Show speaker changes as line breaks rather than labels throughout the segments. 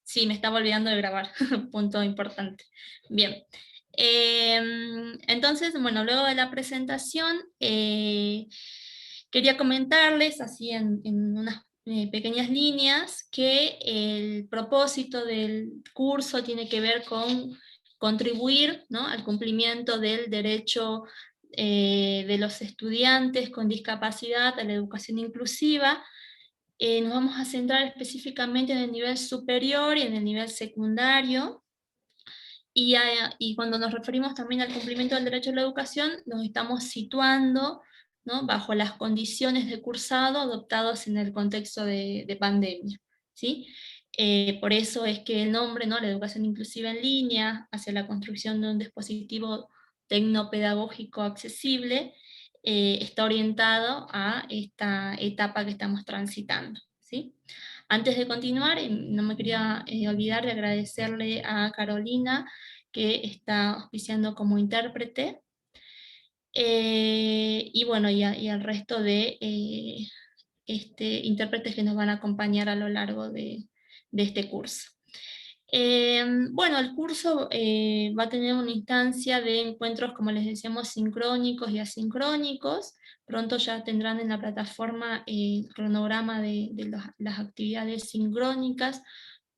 Sí, me estaba olvidando de grabar, punto importante. Bien. Entonces, bueno, luego de la presentación, quería comentarles, así en unas pequeñas líneas, que el propósito del curso tiene que ver con contribuir, ¿no?, al cumplimiento del derecho de los estudiantes con discapacidad a la educación inclusiva. Nos vamos a centrar específicamente en el nivel superior y en el nivel secundario, y cuando nos referimos también al cumplimiento del derecho a la educación, nos estamos situando, ¿no?, bajo las condiciones de cursado adoptados en el contexto de pandemia, ¿sí? Por eso es que el nombre, ¿no?, la educación inclusiva en línea, hacia la construcción de un dispositivo tecnopedagógico accesible, está orientado a esta etapa que estamos transitando, ¿sí? Antes de continuar, no me quería olvidar de agradecerle a Carolina, que está auspiciando como intérprete, y bueno, y al resto de intérpretes que nos van a acompañar a lo largo de este curso. Bueno, el curso va a tener una instancia de encuentros, como les decíamos, sincrónicos y asincrónicos. Pronto ya tendrán en la plataforma el cronograma de las actividades sincrónicas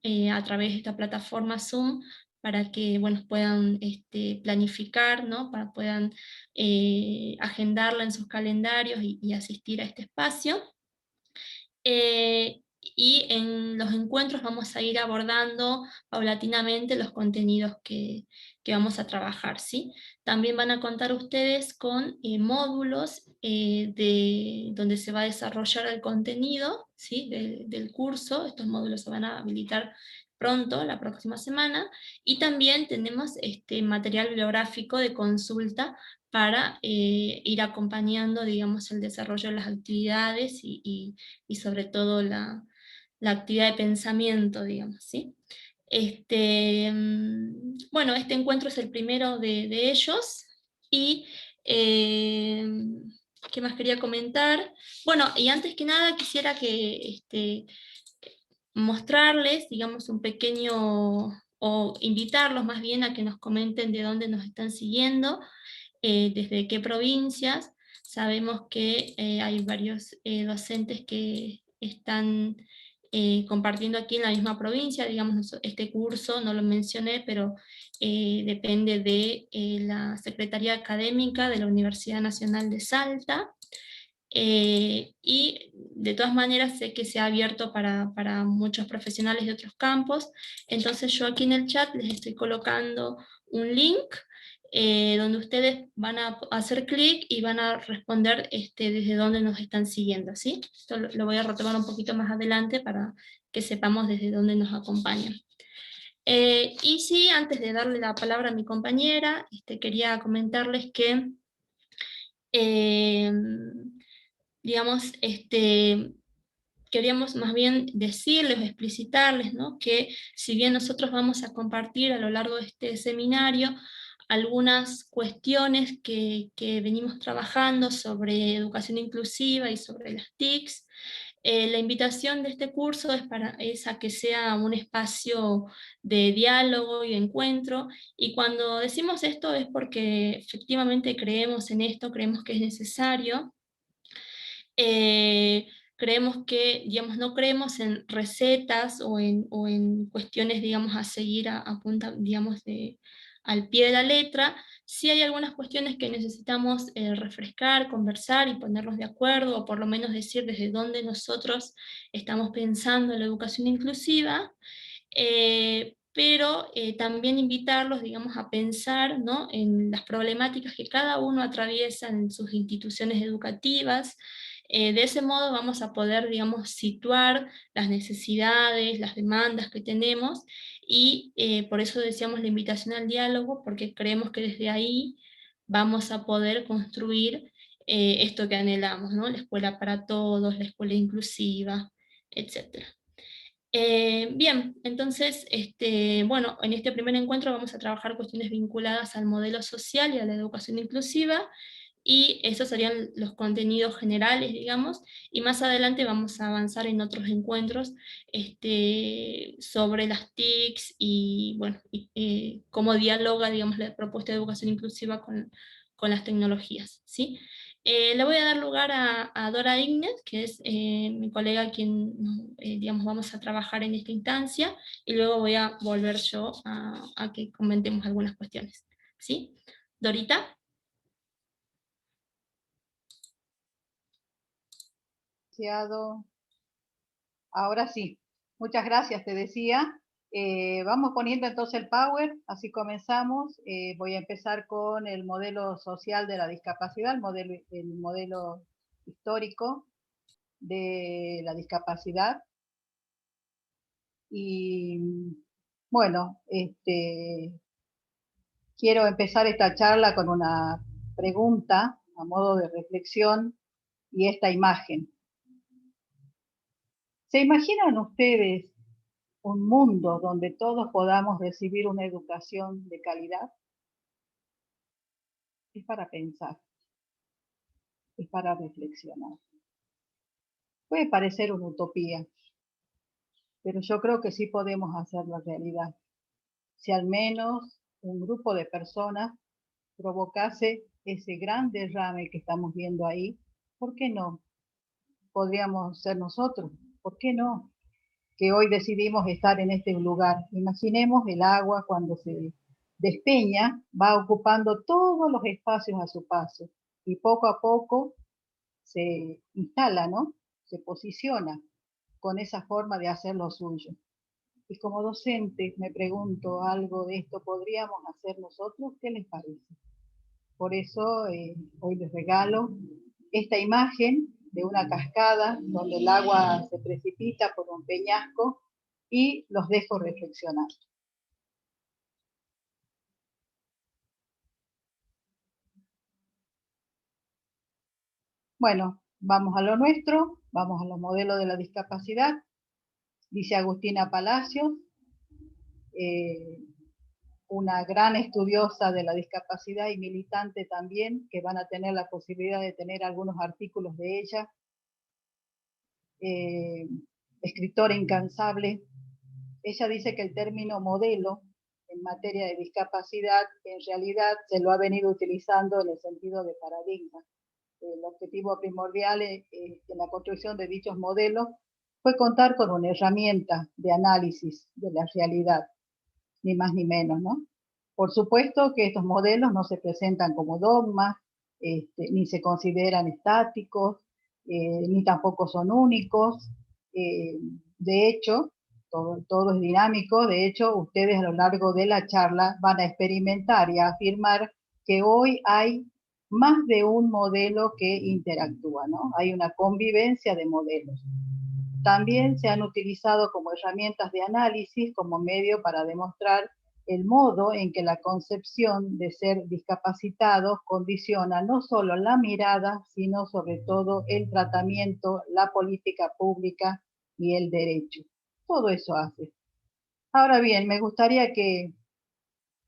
a través de esta plataforma Zoom, para que, bueno, puedan planificar, ¿no?, para puedan agendarla en sus calendarios y asistir a este espacio. Y en los encuentros vamos a ir abordando paulatinamente los contenidos que vamos a trabajar, ¿sí? También van a contar ustedes con módulos donde se va a desarrollar el contenido, ¿sí?, del curso. Estos módulos se van a habilitar pronto, la próxima semana, y también tenemos material bibliográfico de consulta para ir acompañando, digamos, el desarrollo de las actividades y sobre todo la actividad de pensamiento, digamos, ¿sí? Bueno, este encuentro es el primero de ellos, y ¿qué más quería comentar? Bueno, y antes que nada quisiera que mostrarles, digamos, un pequeño, o invitarlos más bien a que nos comenten de dónde nos están siguiendo, desde qué provincias. Sabemos que hay varios docentes que están compartiendo aquí en la misma provincia. Digamos, este curso, no lo mencioné, pero depende de la Secretaría Académica de la Universidad Nacional de Salta, y de todas maneras sé que se ha abierto para muchos profesionales de otros campos. Entonces yo aquí en el chat les estoy colocando un link donde ustedes van a hacer clic y van a responder desde dónde nos están siguiendo, ¿sí? Esto lo voy a retomar un poquito más adelante para que sepamos desde dónde nos acompañan. Y sí, antes de darle la palabra a mi compañera, quería comentarles que eh, digamos, queríamos más bien decirles, explicitarles, ¿no?, que si bien nosotros vamos a compartir a lo largo de este seminario algunas cuestiones que venimos trabajando sobre educación inclusiva y sobre las TICs, la invitación de este curso es a que sea un espacio de diálogo y de encuentro, y cuando decimos esto es porque efectivamente creemos en esto, creemos que es necesario. Eh, Creemos que, digamos, no creemos en recetas o en cuestiones, digamos, a seguir a punta, digamos, al pie de la letra. Sí hay algunas cuestiones que necesitamos refrescar, conversar y ponernos de acuerdo, o por lo menos decir desde dónde nosotros estamos pensando en la educación inclusiva, pero también invitarlos, digamos, a pensar, ¿no?, en las problemáticas que cada uno atraviesa en sus instituciones educativas. De ese modo vamos a poder, digamos, situar las necesidades, las demandas que tenemos, y por eso decíamos la invitación al diálogo, porque creemos que desde ahí vamos a poder construir esto que anhelamos, ¿no?, la escuela para todos, la escuela inclusiva, etc. Bien, entonces, bueno, en este primer encuentro vamos a trabajar cuestiones vinculadas al modelo social y a la educación inclusiva, y esos serían los contenidos generales, digamos, y más adelante vamos a avanzar en otros encuentros sobre las TICs y, bueno, cómo dialoga, digamos, la propuesta de educación inclusiva con las tecnologías, ¿sí? Le voy a dar lugar a Dora Ignet, que es mi colega quien, digamos, vamos a trabajar en esta instancia, y luego voy a volver yo a que comentemos algunas cuestiones, ¿sí? Dorita.
Ahora sí, muchas gracias, te decía. Vamos poniendo entonces el power, así comenzamos. Voy a empezar con el modelo social de la discapacidad, el modelo histórico de la discapacidad. Y bueno, quiero empezar esta charla con una pregunta a modo de reflexión y esta imagen. ¿Se imaginan ustedes un mundo donde todos podamos recibir una educación de calidad? Es para pensar, es para reflexionar. Puede parecer una utopía, pero yo creo que sí podemos hacerla realidad. Si al menos un grupo de personas provocase ese gran derrame que estamos viendo ahí, ¿por qué no? Podríamos ser nosotros, ¿por qué no? Que hoy decidimos estar en este lugar. Imaginemos el agua cuando se despeña, va ocupando todos los espacios a su paso y poco a poco se instala, ¿no? Se posiciona con esa forma de hacer lo suyo. Y como docente me pregunto, ¿algo de esto podríamos hacer nosotros? ¿Qué les parece? Por eso hoy les regalo esta imagen de una cascada donde el agua se precipita por un peñasco y los dejo reflexionar. Bueno, vamos a lo nuestro, vamos a los modelos de la discapacidad. Dice Agustina Palacios, una gran estudiosa de la discapacidad y militante también, que van a tener la posibilidad de tener algunos artículos de ella. Escritora incansable. Ella dice que el término modelo en materia de discapacidad en realidad se lo ha venido utilizando en el sentido de paradigma. El objetivo primordial en la construcción de dichos modelos fue contar con una herramienta de análisis de la realidad, ni más ni menos, ¿no? Por supuesto que estos modelos no se presentan como dogmas, ni se consideran estáticos, ni tampoco son únicos. De hecho, todo es dinámico. De hecho, ustedes a lo largo de la charla van a experimentar y a afirmar que hoy hay más de un modelo que interactúa, ¿no? Hay una convivencia de modelos. También se han utilizado como herramientas de análisis, como medio para demostrar el modo en que la concepción de ser discapacitados condiciona no solo la mirada, sino sobre todo el tratamiento, la política pública y el derecho. Todo eso hace. Ahora bien, me gustaría que,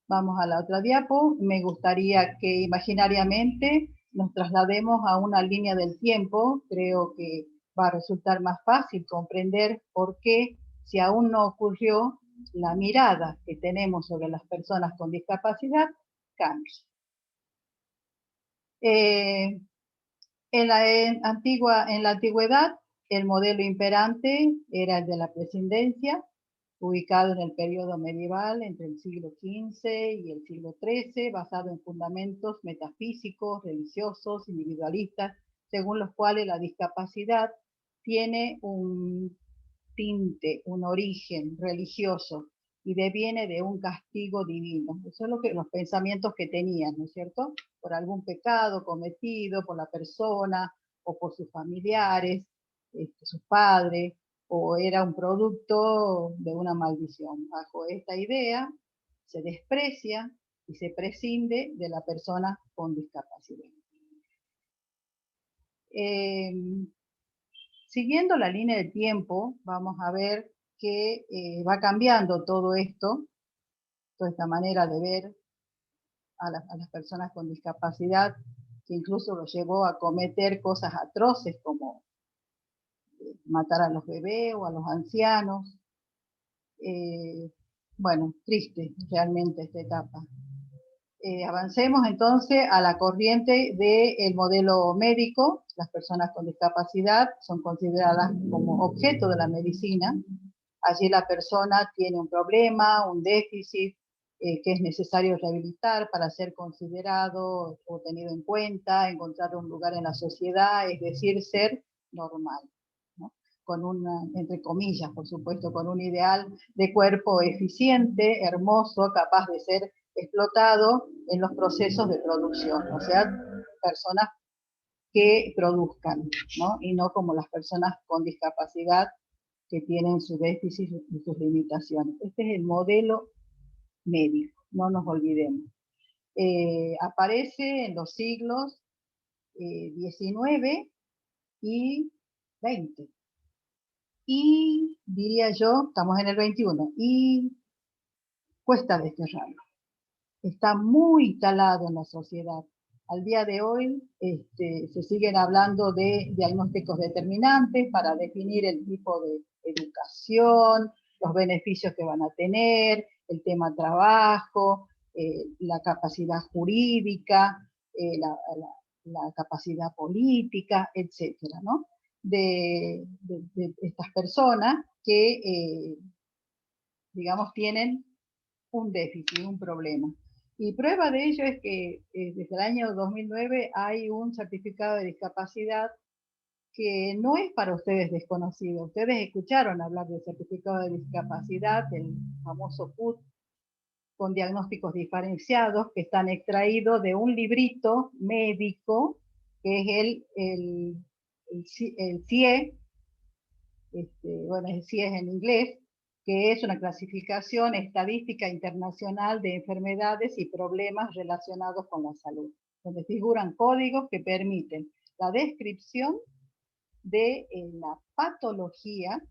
vamos a la otra diapo, me gustaría que imaginariamente nos traslademos a una línea del tiempo. Creo que va a resultar más fácil comprender por qué, si aún no ocurrió, la mirada que tenemos sobre las personas con discapacidad cambia. En la antigüedad, el modelo imperante era el de la prescindencia, ubicado en el periodo medieval entre el siglo XV y el siglo XIII, basado en fundamentos metafísicos, religiosos, individualistas, según los cuales la discapacidad tiene un tinte, un origen religioso y deviene de un castigo divino. Eso es lo que los pensamientos que tenían, ¿no es cierto? Por algún pecado cometido por la persona o por sus familiares, sus padres, o era un producto de una maldición. Bajo esta idea se desprecia y se prescinde de la persona con discapacidad. Siguiendo la línea de tiempo, vamos a ver que va cambiando todo esto, toda esta manera de ver a las personas con discapacidad que incluso lo llevó a cometer cosas atroces como matar a los bebés o a los ancianos. Bueno, triste realmente esta etapa. Avancemos entonces a la corriente del modelo médico. Las personas con discapacidad son consideradas como objeto de la medicina. Allí la persona tiene un problema, un déficit, que es necesario rehabilitar para ser considerado o tenido en cuenta, encontrar un lugar en la sociedad, es decir, ser normal, ¿no? Con una, entre comillas, por supuesto, con un ideal de cuerpo eficiente, hermoso, capaz de ser explotado en los procesos de producción, o sea, personas que produzcan, ¿no? Y no como las personas con discapacidad que tienen su déficit y sus limitaciones. Este es el modelo médico, no nos olvidemos. Aparece en los siglos XIX y XX. Y diría yo, estamos en el XXI, y cuesta desterrarlo. Está muy instalado en la sociedad. Al día de hoy se siguen hablando de diagnósticos determinantes para definir el tipo de educación, los beneficios que van a tener, el tema trabajo, la capacidad jurídica, la capacidad política, etcétera, ¿no? De estas personas que, digamos, tienen un déficit, un problema. Y prueba de ello es que desde el año 2009 hay un certificado de discapacidad que no es para ustedes desconocido. Ustedes escucharon hablar del certificado de discapacidad, el famoso CUT, con diagnósticos diferenciados que están extraídos de un librito médico, que es el CIE, bueno, el CIE es en inglés, que es una clasificación estadística internacional de enfermedades y problemas relacionados con la salud, donde figuran códigos que permiten la descripción de la patología,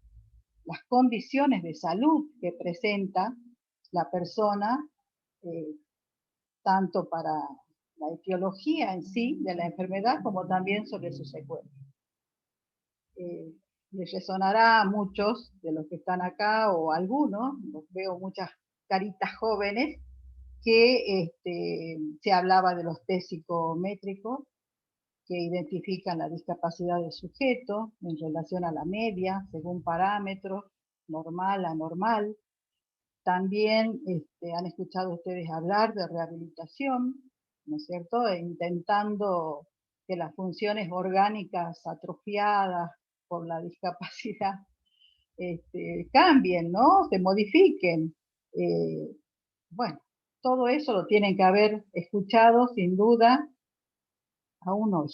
las condiciones de salud que presenta la persona, tanto para la etiología en sí de la enfermedad como también sobre sus secuelas. Les resonará a muchos de los que están acá o a algunos, veo muchas caritas jóvenes, que se hablaba de los test psicométricos que identifican la discapacidad del sujeto en relación a la media, según parámetros, normal, anormal. También han escuchado ustedes hablar de rehabilitación, ¿no es cierto? Intentando que las funciones orgánicas atrofiadas por la discapacidad cambien, ¿no? Se modifiquen. Bueno, todo eso lo tienen que haber escuchado sin duda aún hoy.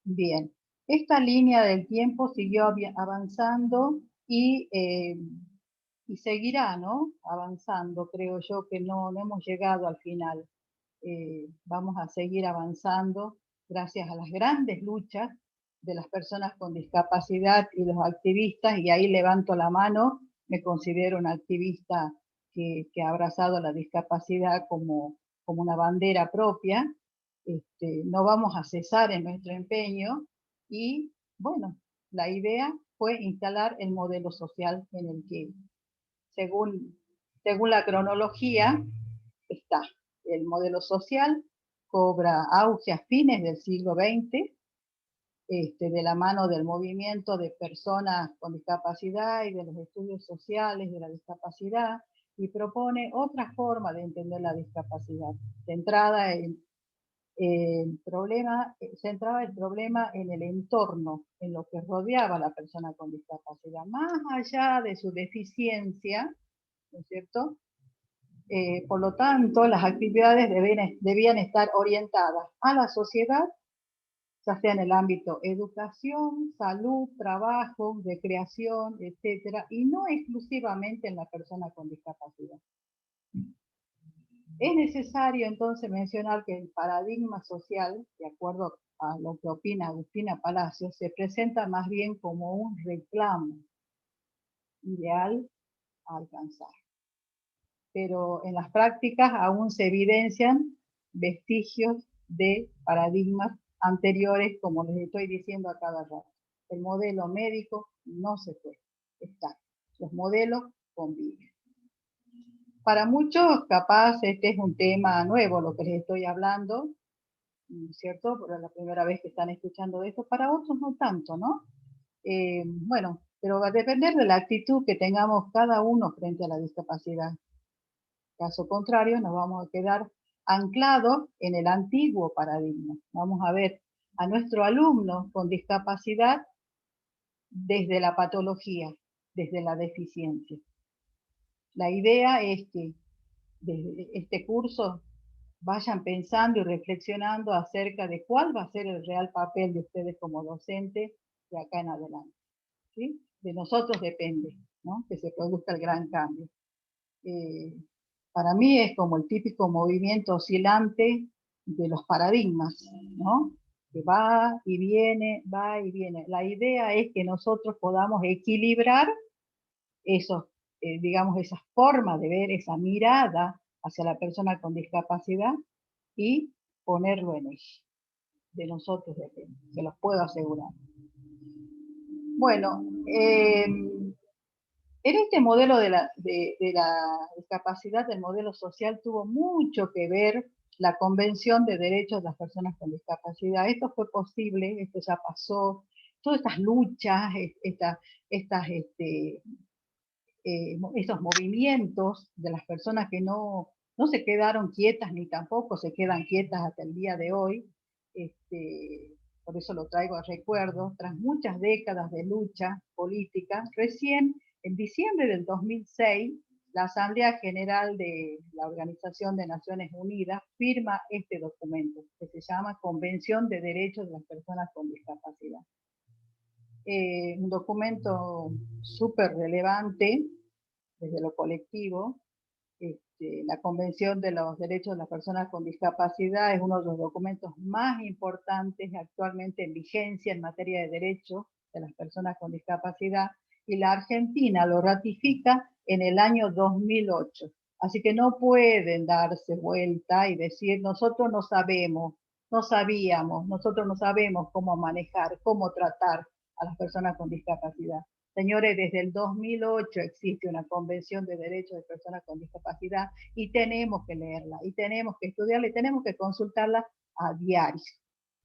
Bien, esta línea del tiempo siguió avanzando y seguirá, ¿no? Avanzando, creo yo que no hemos llegado al final. Vamos a seguir avanzando gracias a las grandes luchas de las personas con discapacidad y los activistas, y ahí levanto la mano, me considero una activista que ha abrazado la discapacidad como una bandera propia. No vamos a cesar en nuestro empeño y, bueno, la idea fue instalar el modelo social en el que, según la cronología, está. El modelo social cobra auge a fines del siglo XX, de la mano del movimiento de personas con discapacidad y de los estudios sociales de la discapacidad, y propone otra forma de entender la discapacidad, centrada en centraba el problema en el entorno, en lo que rodeaba a la persona con discapacidad, más allá de su deficiencia, ¿no es cierto? Por lo tanto, las actividades debían estar orientadas a la sociedad, ya sea en el ámbito educación, salud, trabajo, recreación, etcétera, y no exclusivamente en la persona con discapacidad. Es necesario entonces mencionar que el paradigma social, de acuerdo a lo que opina Agustina Palacios, se presenta más bien como un reclamo ideal a alcanzar. Pero en las prácticas aún se evidencian vestigios de paradigmas anteriores, como les estoy diciendo a cada rato. El modelo médico no se puede, está. Los modelos conviven. Para muchos, capaz, este es un tema nuevo, lo que les estoy hablando, ¿cierto? Porque es la primera vez que están escuchando esto. Para otros no tanto, ¿no? Bueno, pero va a depender de la actitud que tengamos cada uno frente a la discapacidad. Caso contrario, nos vamos a quedar anclados en el antiguo paradigma. Vamos a ver a nuestro alumno con discapacidad desde la patología, desde la deficiencia. La idea es que desde este curso vayan pensando y reflexionando acerca de cuál va a ser el real papel de ustedes como docentes de acá en adelante. ¿Sí? De nosotros depende, ¿no? Que se produzca el gran cambio. Para mí es como el típico movimiento oscilante de los paradigmas, ¿no? Que va y viene, va y viene. La idea es que nosotros podamos equilibrar esos, digamos, esas formas de ver, esa mirada hacia la persona con discapacidad y ponerlo en eje. De nosotros depende, se los puedo asegurar. Bueno, en este modelo de la discapacidad, el modelo social, tuvo mucho que ver la Convención de Derechos de las Personas con Discapacidad. Esto fue posible, esto ya pasó, todas estas luchas, estos movimientos de las personas que no se quedaron quietas ni tampoco se quedan quietas hasta el día de hoy. Por eso lo traigo a recuerdo, tras muchas décadas de lucha política, recién en diciembre del 2006, la Asamblea General de la Organización de Naciones Unidas firma este documento, que se llama Convención de Derechos de las Personas con Discapacidad. Un documento súper relevante desde lo colectivo. La Convención de los Derechos de las Personas con Discapacidad es uno de los documentos más importantes actualmente en vigencia en materia de derechos de las personas con discapacidad, y la Argentina lo ratifica en el año 2008. Así que no pueden darse vuelta y decir, nosotros no sabemos, no sabíamos, nosotros no sabemos cómo manejar, cómo tratar a las personas con discapacidad. Señores, desde el 2008 existe una Convención de Derechos de Personas con Discapacidad y tenemos que leerla, y tenemos que estudiarla, y tenemos que consultarla a diario,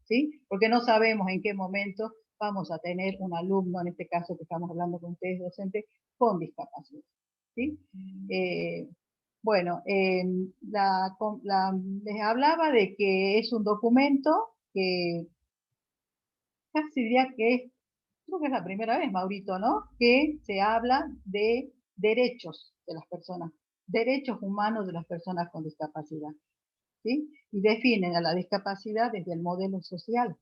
¿sí? Porque no sabemos en qué momento vamos a tener un alumno, en este caso que estamos hablando con ustedes, docentes, con discapacidad, ¿sí? Bueno, les hablaba de que es un documento que casi diría que es, creo que es la primera vez, Maurito, ¿no? Que se habla de derechos de las personas, derechos humanos de las personas con discapacidad, ¿sí? Y definen a la discapacidad desde el modelo social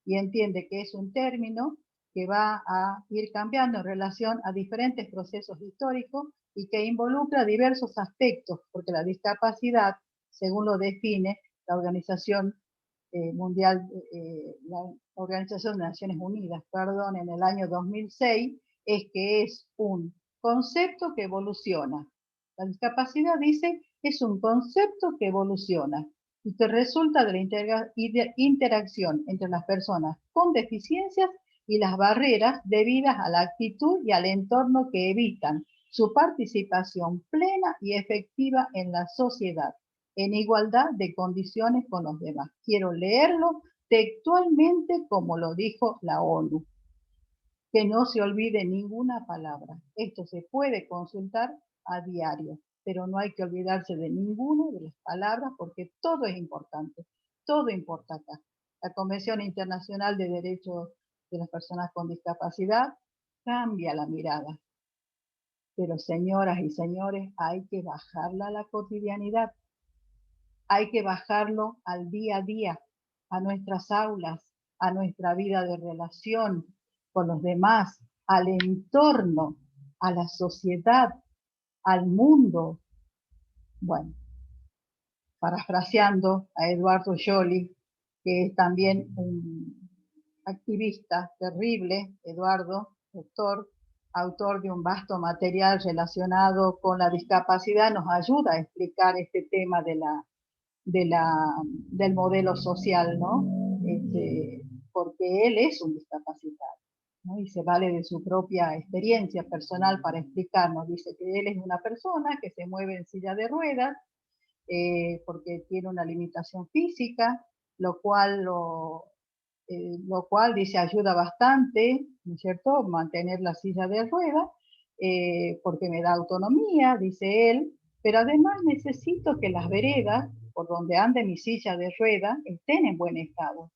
y entiende que es un término que va a ir cambiando en relación a diferentes procesos históricos y que involucra diversos aspectos, porque la discapacidad, según lo define la Organización Mundial, la Organización de Naciones Unidas, perdón, en el año 2006, es que es un concepto que evoluciona. La discapacidad, dice, es un concepto que evoluciona y que resulta de la interacción entre las personas con deficiencias y las barreras debidas a la actitud y al entorno que evitan su participación plena y efectiva en la sociedad, en igualdad de condiciones con los demás. Quiero leerlo textualmente como lo dijo la ONU. Que no se olvide ninguna palabra. Esto se puede consultar a diario, pero no hay que olvidarse de ninguna de las palabras porque todo es importante, todo importa acá. La Convención Internacional de Derechos de las Personas con Discapacidad cambia la mirada. Pero señoras y señores, hay que bajarla a la cotidianidad. Hay que bajarlo al día a día, a nuestras aulas, a nuestra vida de relación con los demás, al entorno, a la sociedad, al mundo. Bueno, parafraseando a Eduardo Scioli, que es también un activista terrible, Eduardo, doctor, autor de un vasto material relacionado con la discapacidad, nos ayuda a explicar este tema de la del modelo social, ¿no? Porque él es un discapacitado, ¿no? Y se vale de su propia experiencia personal para explicarnos. Dice que él es una persona que se mueve en silla de ruedas, porque tiene una limitación física, lo cual dice ayuda bastante, ¿no es cierto?, mantener la silla de ruedas, porque me da autonomía, dice él, pero además necesito que las veredas por donde ande mi silla de ruedas estén en buen estado,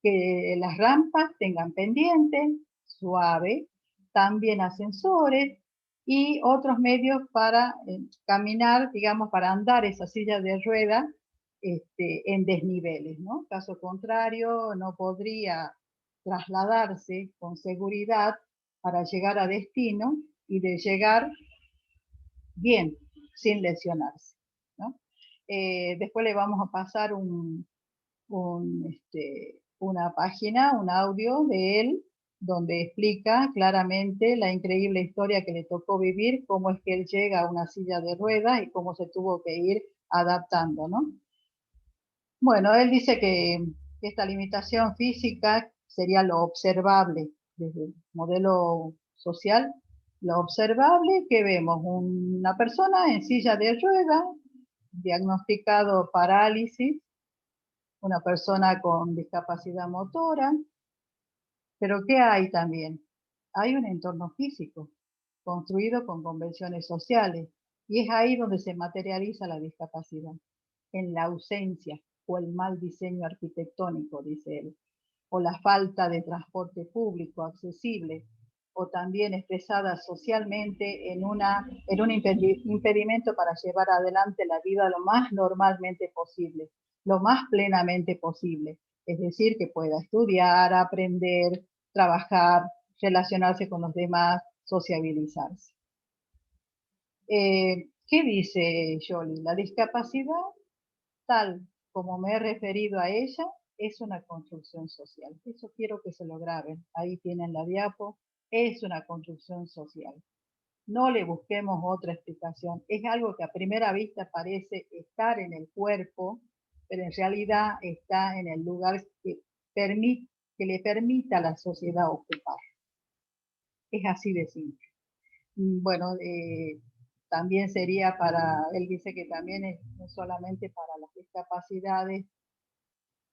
que las rampas tengan pendiente, suave, también ascensores y otros medios para caminar, digamos, para andar esa silla de ruedas en desniveles, ¿no? Caso contrario, no podría trasladarse con seguridad para llegar a destino y de llegar bien, sin lesionarse, ¿no? Después le vamos a pasar una página, un audio de él, donde explica claramente la increíble historia que le tocó vivir, cómo es que él llega a una silla de ruedas y cómo se tuvo que ir adaptando, ¿no? Bueno, él dice que esta limitación física sería lo observable desde el modelo social, lo observable que vemos una persona en silla de ruedas, diagnosticado parálisis, una persona con discapacidad motora, pero ¿qué hay también? Hay un entorno físico construido con convenciones sociales y es ahí donde se materializa la discapacidad, en la ausencia o el mal diseño arquitectónico, dice él, o la falta de transporte público accesible, o también expresada socialmente en un impedimento para llevar adelante la vida lo más normalmente posible, lo más plenamente posible. Es decir, que pueda estudiar, aprender, trabajar, relacionarse con los demás, sociabilizarse. ¿Qué dice Jolie? La discapacidad, tal como me he referido a ella, es una construcción social. Eso quiero que se lo graben. Ahí tienen la diapo. Es una construcción social. No le busquemos otra explicación. Es algo que a primera vista parece estar en el cuerpo, pero en realidad está en el lugar que le permita a la sociedad ocupar. Es así de simple. Bueno, también sería él dice que también es no solamente para las discapacidades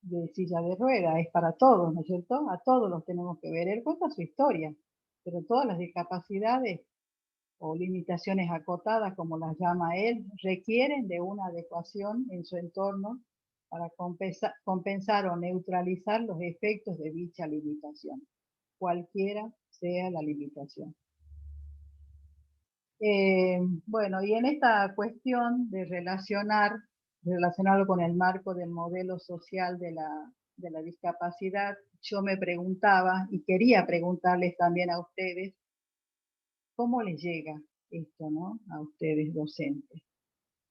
de silla de ruedas, es para todos, ¿no es cierto? A todos los tenemos que ver. Él cuenta su historia, pero todas las discapacidades o limitaciones acotadas, como las llama él, requieren de una adecuación en su entorno para compensar o neutralizar los efectos de dicha limitación, cualquiera sea la limitación. Bueno, y en esta cuestión de relacionarlo con el marco del modelo social de la discapacidad, yo me preguntaba, y quería preguntarles también a ustedes, ¿cómo les llega esto, no? A ustedes docentes.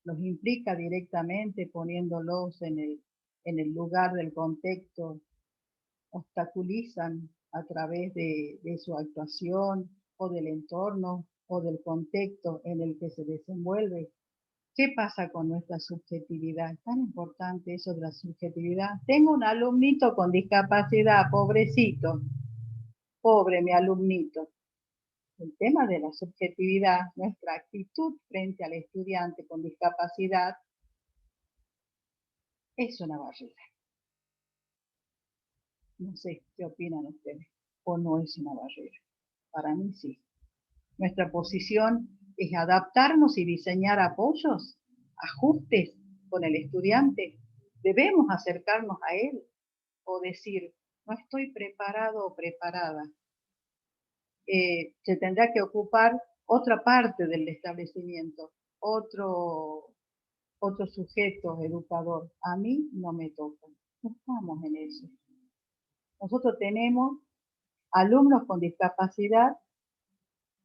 ¿Los implica directamente poniéndolos en el lugar del contexto? ¿Obstaculizan a través de su actuación o del entorno o del contexto en el que se desenvuelve? ¿Qué pasa con nuestra subjetividad? Es tan importante eso de la subjetividad. Tengo un alumnito con discapacidad, pobrecito, pobre mi alumnito. El tema de la subjetividad, nuestra actitud frente al estudiante con discapacidad, es una barrera. No sé qué opinan ustedes, o no es una barrera. Para mí sí. Nuestra posición es adaptarnos y diseñar apoyos, ajustes con el estudiante. Debemos acercarnos a él o decir, no estoy preparado o preparada. Se tendrá que ocupar otra parte del establecimiento, otro sujeto educador. A mí no me toca. No estamos en eso. Nosotros tenemos alumnos con discapacidad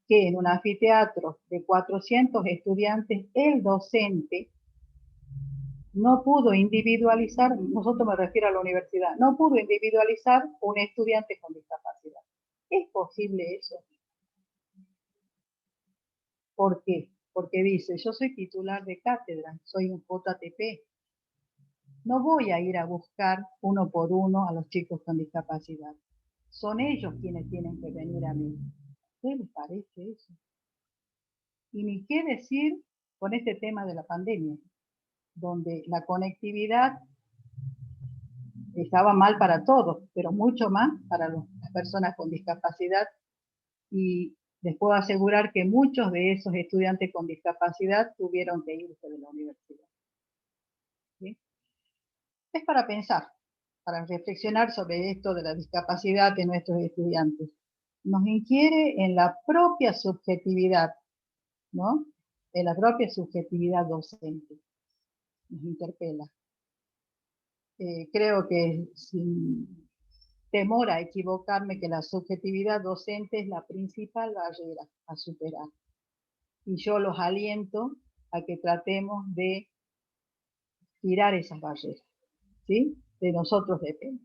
que en un anfiteatro de 400 estudiantes, el docente no pudo individualizar, nosotros me refiero a la universidad, no pudo individualizar un estudiante con discapacidad. ¿Es posible eso? ¿Por qué? Porque dice, yo soy titular de cátedra, soy un JTP, No voy a ir a buscar uno por uno a los chicos con discapacidad. Son ellos quienes tienen que venir a mí. ¿Qué les parece eso? Y ni qué decir con este tema de la pandemia, donde la conectividad estaba mal para todos, pero mucho más para las personas con discapacidad. Y les puedo asegurar que muchos de esos estudiantes con discapacidad tuvieron que irse de la universidad. ¿Sí? Es para pensar, para reflexionar sobre esto de la discapacidad de nuestros estudiantes. Nos inquiere en la propia subjetividad, ¿no? En la propia subjetividad docente. Nos interpela. Creo que sin temor a equivocarme, que la subjetividad docente es la principal barrera a superar. Y yo los aliento a que tratemos de tirar esas barreras, ¿sí? De nosotros depende.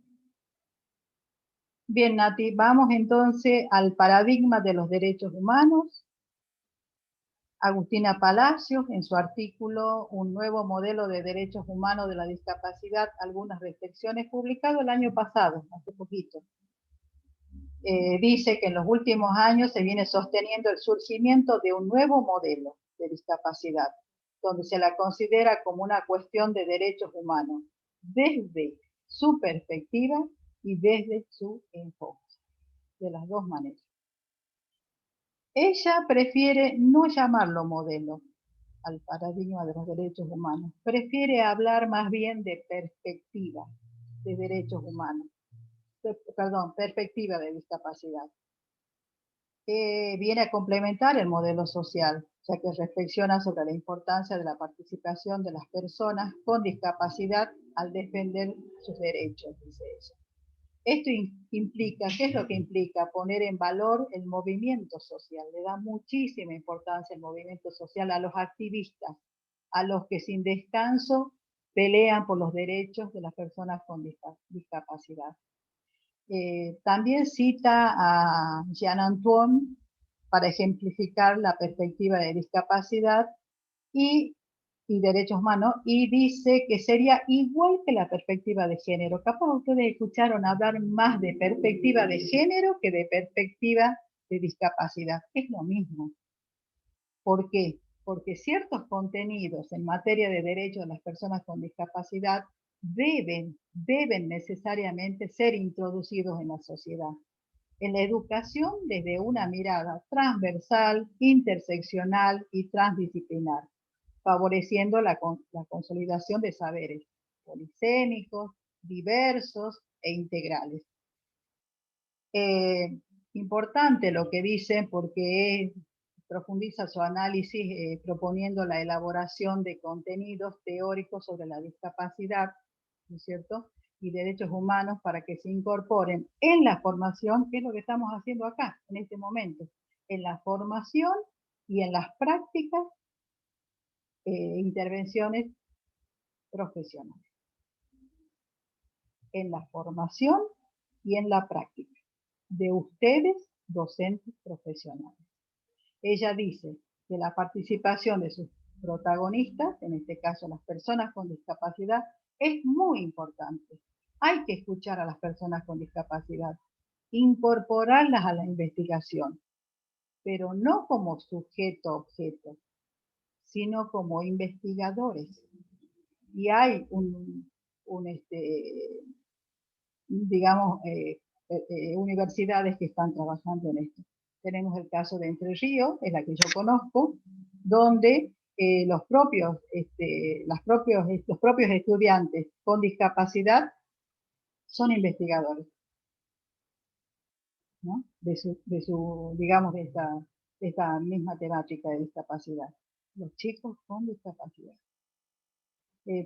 Bien, Nati, vamos entonces al paradigma de los derechos humanos. Agustina Palacios, en su artículo Un nuevo modelo de derechos humanos de la discapacidad, algunas reflexiones, publicado el año pasado, hace poquito. Dice que en los últimos años se viene sosteniendo el surgimiento de un nuevo modelo de discapacidad, donde se la considera como una cuestión de derechos humanos, desde su perspectiva y desde su enfoque, de las dos maneras. Ella prefiere no llamarlo modelo al paradigma de los derechos humanos, prefiere hablar más bien de perspectiva de derechos humanos, perdón, perspectiva de discapacidad. Viene a complementar el modelo social, ya que reflexiona sobre la importancia de la participación de las personas con discapacidad al defender sus derechos, dice ella. Esto implica, ¿qué es lo que implica? Poner en valor el movimiento social. Le da muchísima importancia el movimiento social a los activistas, a los que sin descanso pelean por los derechos de las personas con discapacidad. También cita a Jean Antoine para ejemplificar la perspectiva de discapacidad y derechos humanos, y dice que sería igual que la perspectiva de género. Capaz ustedes escucharon hablar más de perspectiva de género que de perspectiva de discapacidad. Es lo mismo. ¿Por qué? Porque ciertos contenidos en materia de derechos de las personas con discapacidad deben necesariamente ser introducidos en la sociedad. En la educación desde una mirada transversal, interseccional y transdisciplinar, favoreciendo la consolidación de saberes polisémicos, diversos e integrales. Importante lo que dicen porque profundiza su análisis proponiendo la elaboración de contenidos teóricos sobre la discapacidad, ¿no es cierto?, y derechos humanos para que se incorporen en la formación, que es lo que estamos haciendo acá, en este momento, en la formación y en las prácticas, intervenciones profesionales. En la formación y en la práctica de ustedes, docentes profesionales. Ella dice que la participación de sus protagonistas, en este caso las personas con discapacidad, es muy importante. Hay que escuchar a las personas con discapacidad, incorporarlas a la investigación, pero no como sujeto-objeto, sino como investigadores. Y hay digamos, universidades que están trabajando en esto. Tenemos el caso de Entre Ríos, es la que yo conozco, donde los propios estudiantes con discapacidad son investigadores, ¿no? Digamos, de esta misma temática de discapacidad. Los chicos con discapacidad.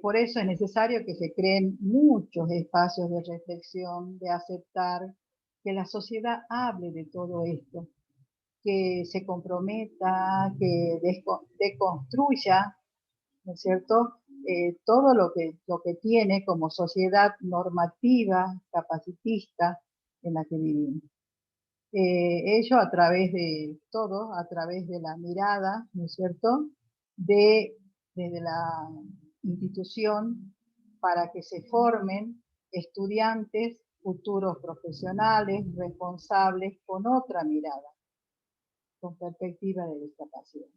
Por eso es necesario que se creen muchos espacios de reflexión, de aceptar, que la sociedad hable de todo esto, que se comprometa, que deconstruya, ¿no es cierto?, todo lo que tiene como sociedad normativa, capacitista en la que vivimos. Ello a través de todo, a través de la mirada, ¿no es cierto?, desde la institución para que se formen estudiantes, futuros profesionales, responsables, con otra mirada, con perspectiva de discapacidad.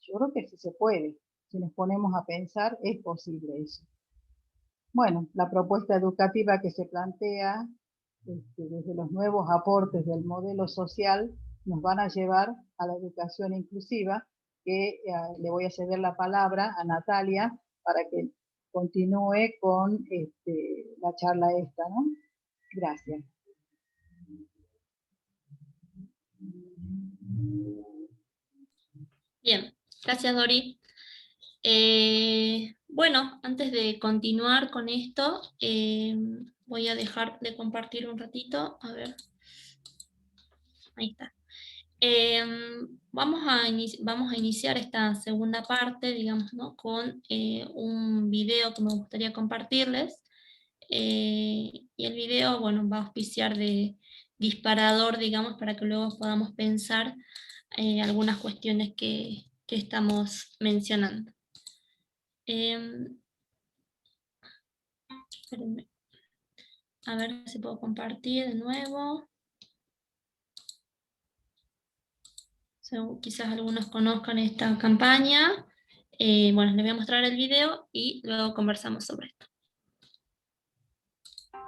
Yo creo que sí se puede. Si nos ponemos a pensar, es posible eso. Bueno, la propuesta educativa que se plantea desde los nuevos aportes del modelo social nos van a llevar a la educación inclusiva, que le voy a ceder la palabra a Natalia para que continúe con la charla esta, ¿no? Gracias.
Bien, gracias Dori. Bueno, antes de continuar con esto, voy a dejar de compartir un ratito. A ver, ahí está. Vamos a iniciar esta segunda parte, digamos, ¿no? Con un video que me gustaría compartirles. Y el video, bueno, va a auspiciar de disparador, digamos, para que luego podamos pensar algunas cuestiones que estamos mencionando. Espérenme. A ver si puedo compartir de nuevo. Quizás algunos conozcan esta campaña. Bueno, les voy a mostrar el video y luego conversamos sobre esto.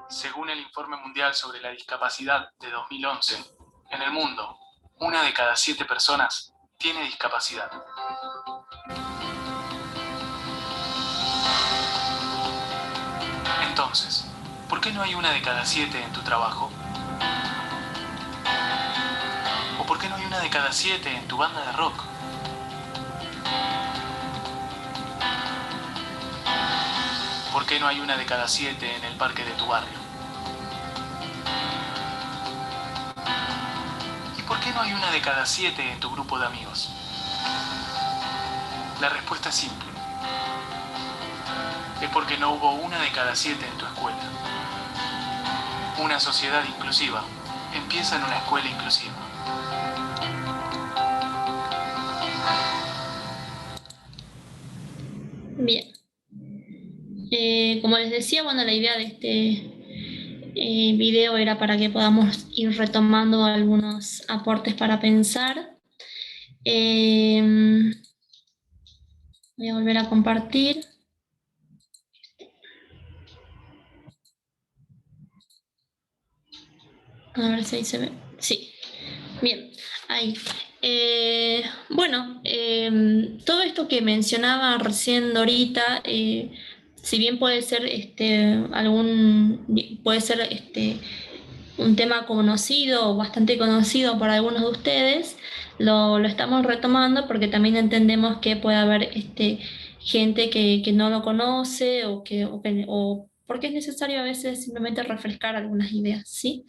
Según el Informe Mundial sobre la Discapacidad de 2011, en el mundo, 1 de cada 7 personas tiene discapacidad. Entonces, ¿por qué no hay 1 de cada 7 en tu trabajo? ¿O por qué no hay 1 de cada 7 en tu banda de rock? ¿Por qué no hay 1 de cada 7 en el parque de tu barrio? ¿Y por qué no hay 1 de cada 7 en tu grupo de amigos? La respuesta es simple. Es porque no hubo 1 de cada 7 en tu escuela. Una sociedad inclusiva empieza en una escuela inclusiva.
Bien. Como les decía, bueno, la idea de este video era para que podamos ir retomando algunos aportes para pensar. Voy a volver a compartir. A ver si ahí se ve. Sí. Bien, ahí. Bueno, todo esto que mencionaba recién Dorita, si bien puede ser un tema conocido o bastante conocido para algunos de ustedes, lo estamos retomando porque también entendemos que puede haber gente que no lo conoce o porque es necesario a veces simplemente refrescar algunas ideas, ¿sí?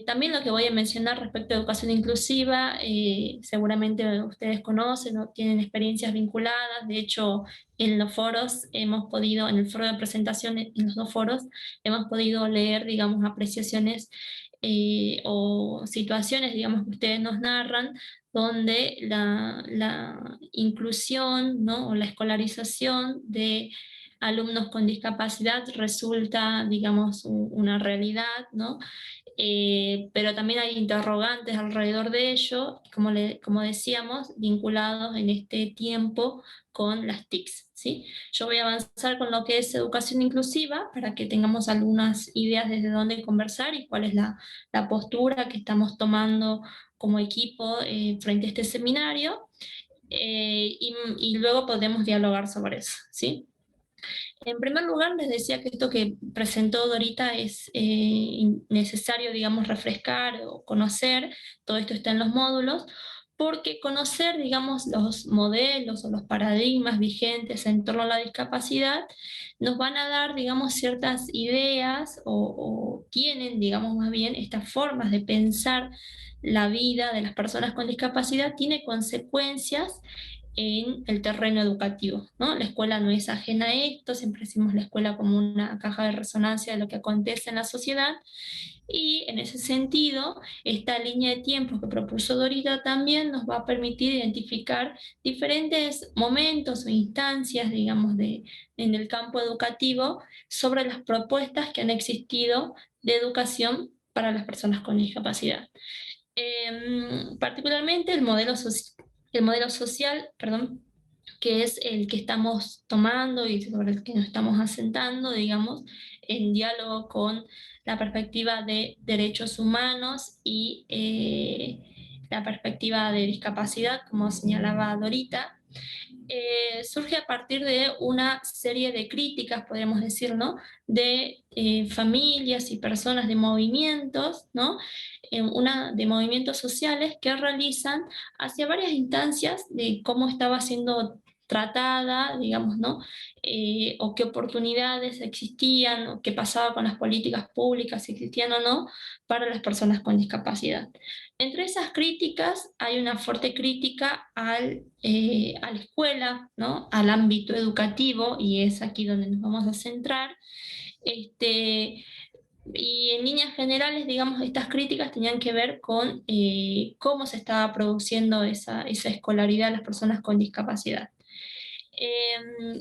También lo que voy a mencionar respecto a educación inclusiva, seguramente ustedes conocen o tienen experiencias vinculadas. De hecho, en los foros hemos podido, en el foro de presentación, en los 2 foros, hemos podido leer, digamos, apreciaciones o situaciones, digamos, que ustedes nos narran, donde la inclusión, ¿no? O la escolarización de alumnos con discapacidad resulta, digamos, una realidad, ¿no? Pero también hay interrogantes alrededor de ello, como decíamos, vinculados en este tiempo con las TICs, ¿sí? Yo voy a avanzar con lo que es educación inclusiva para que tengamos algunas ideas desde dónde conversar y cuál es la postura que estamos como equipo frente a este seminario, y luego podemos dialogar sobre eso, ¿sí? En primer lugar, les decía que esto que presentó Dorita es necesario, digamos, refrescar o conocer. Todo esto está en los módulos, porque conocer, digamos, los modelos o los paradigmas vigentes en torno a la discapacidad nos van a dar, digamos, ciertas ideas o tienen, digamos, más bien estas formas de pensar la vida de las personas con discapacidad, tiene consecuencias en el terreno educativo, ¿no? La escuela no es ajena a esto, siempre decimos la escuela como una caja de resonancia de lo que acontece en la sociedad, y en ese sentido, esta línea de tiempo que propuso Dorita también nos va a permitir identificar diferentes momentos o instancias, digamos, en el campo educativo sobre las propuestas que han existido de educación para las personas con discapacidad. Particularmente el modelo social, perdón, que es el que estamos tomando y sobre el que nos estamos asentando, digamos, en diálogo con la perspectiva de derechos humanos y la perspectiva de discapacidad, como señalaba Dorita, surge a partir de una serie de críticas, podríamos decir, ¿no? De familias y personas de movimientos, ¿no? De movimientos sociales que realizan hacia varias instancias de cómo estaba siendo tratada, digamos, ¿no? O qué oportunidades existían, o qué pasaba con las políticas públicas, si existían o no, para las personas con discapacidad. Entre esas críticas hay una fuerte crítica a la escuela, ¿no? Al ámbito educativo, y es aquí donde nos vamos a centrar. Y en líneas generales, digamos, estas críticas tenían que ver con cómo se estaba produciendo esa escolaridad de las personas con discapacidad.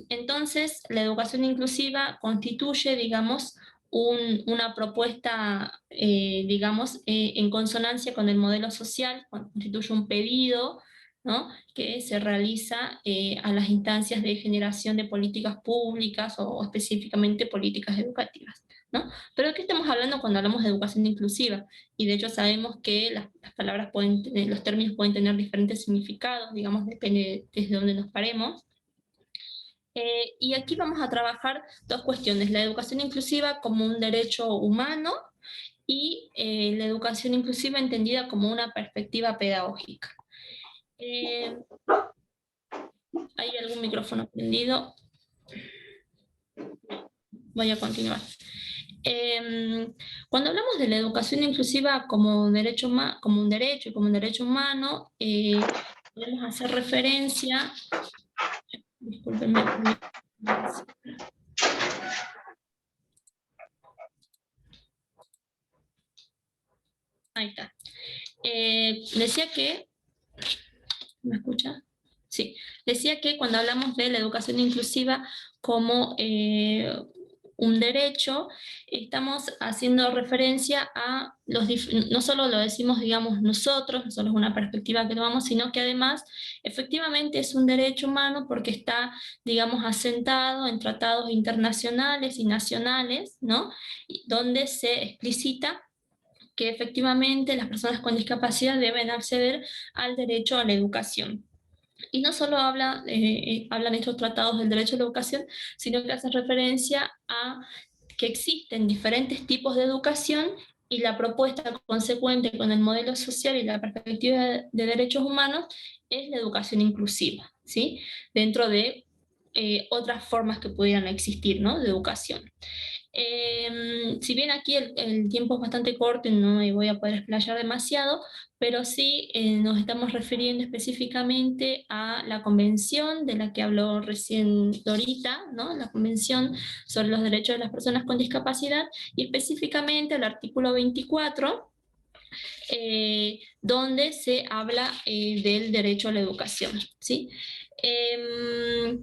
Entonces, la educación inclusiva constituye, digamos, una propuesta, digamos, en consonancia con el modelo social, constituye un pedido, ¿no? Que se realiza a las instancias de generación de políticas públicas o específicamente políticas educativas, ¿no? Pero ¿de qué estamos hablando cuando hablamos de educación inclusiva? Y de hecho sabemos que las palabras los términos pueden tener diferentes significados, digamos, depende desde dónde nos paremos. Y aquí vamos a trabajar dos cuestiones: la educación inclusiva como un derecho humano y la educación inclusiva entendida como una perspectiva pedagógica. ¿Hay algún micrófono prendido? Voy a continuar. Cuando hablamos de la educación inclusiva como un derecho y como un derecho humano, podemos hacer referencia... Discúlpenme. Ahí está. Decía que... ¿Me escucha? Sí. Decía que cuando hablamos de la educación inclusiva como un derecho, estamos haciendo referencia a no solo lo decimos, digamos, nosotros, no solo es una perspectiva que tomamos, sino que además efectivamente es un derecho humano porque está, digamos, asentado en tratados internacionales y nacionales, ¿no? Donde se explicita que efectivamente las personas con discapacidad deben acceder al derecho a la educación. Y no solo hablan estos tratados del derecho a la educación, sino que hacen referencia a que existen diferentes tipos de educación y la propuesta consecuente con el modelo social y la perspectiva de derechos humanos es la educación inclusiva, ¿sí? Dentro de otras formas que pudieran existir, ¿no? De educación. Si bien aquí el tiempo es bastante corto y no me voy a poder explayar demasiado, pero sí nos estamos refiriendo específicamente a la convención de la que habló recién Dorita, ¿no? La Convención sobre los Derechos de las Personas con Discapacidad, y específicamente al artículo 24, donde se habla del derecho a la educación, ¿sí?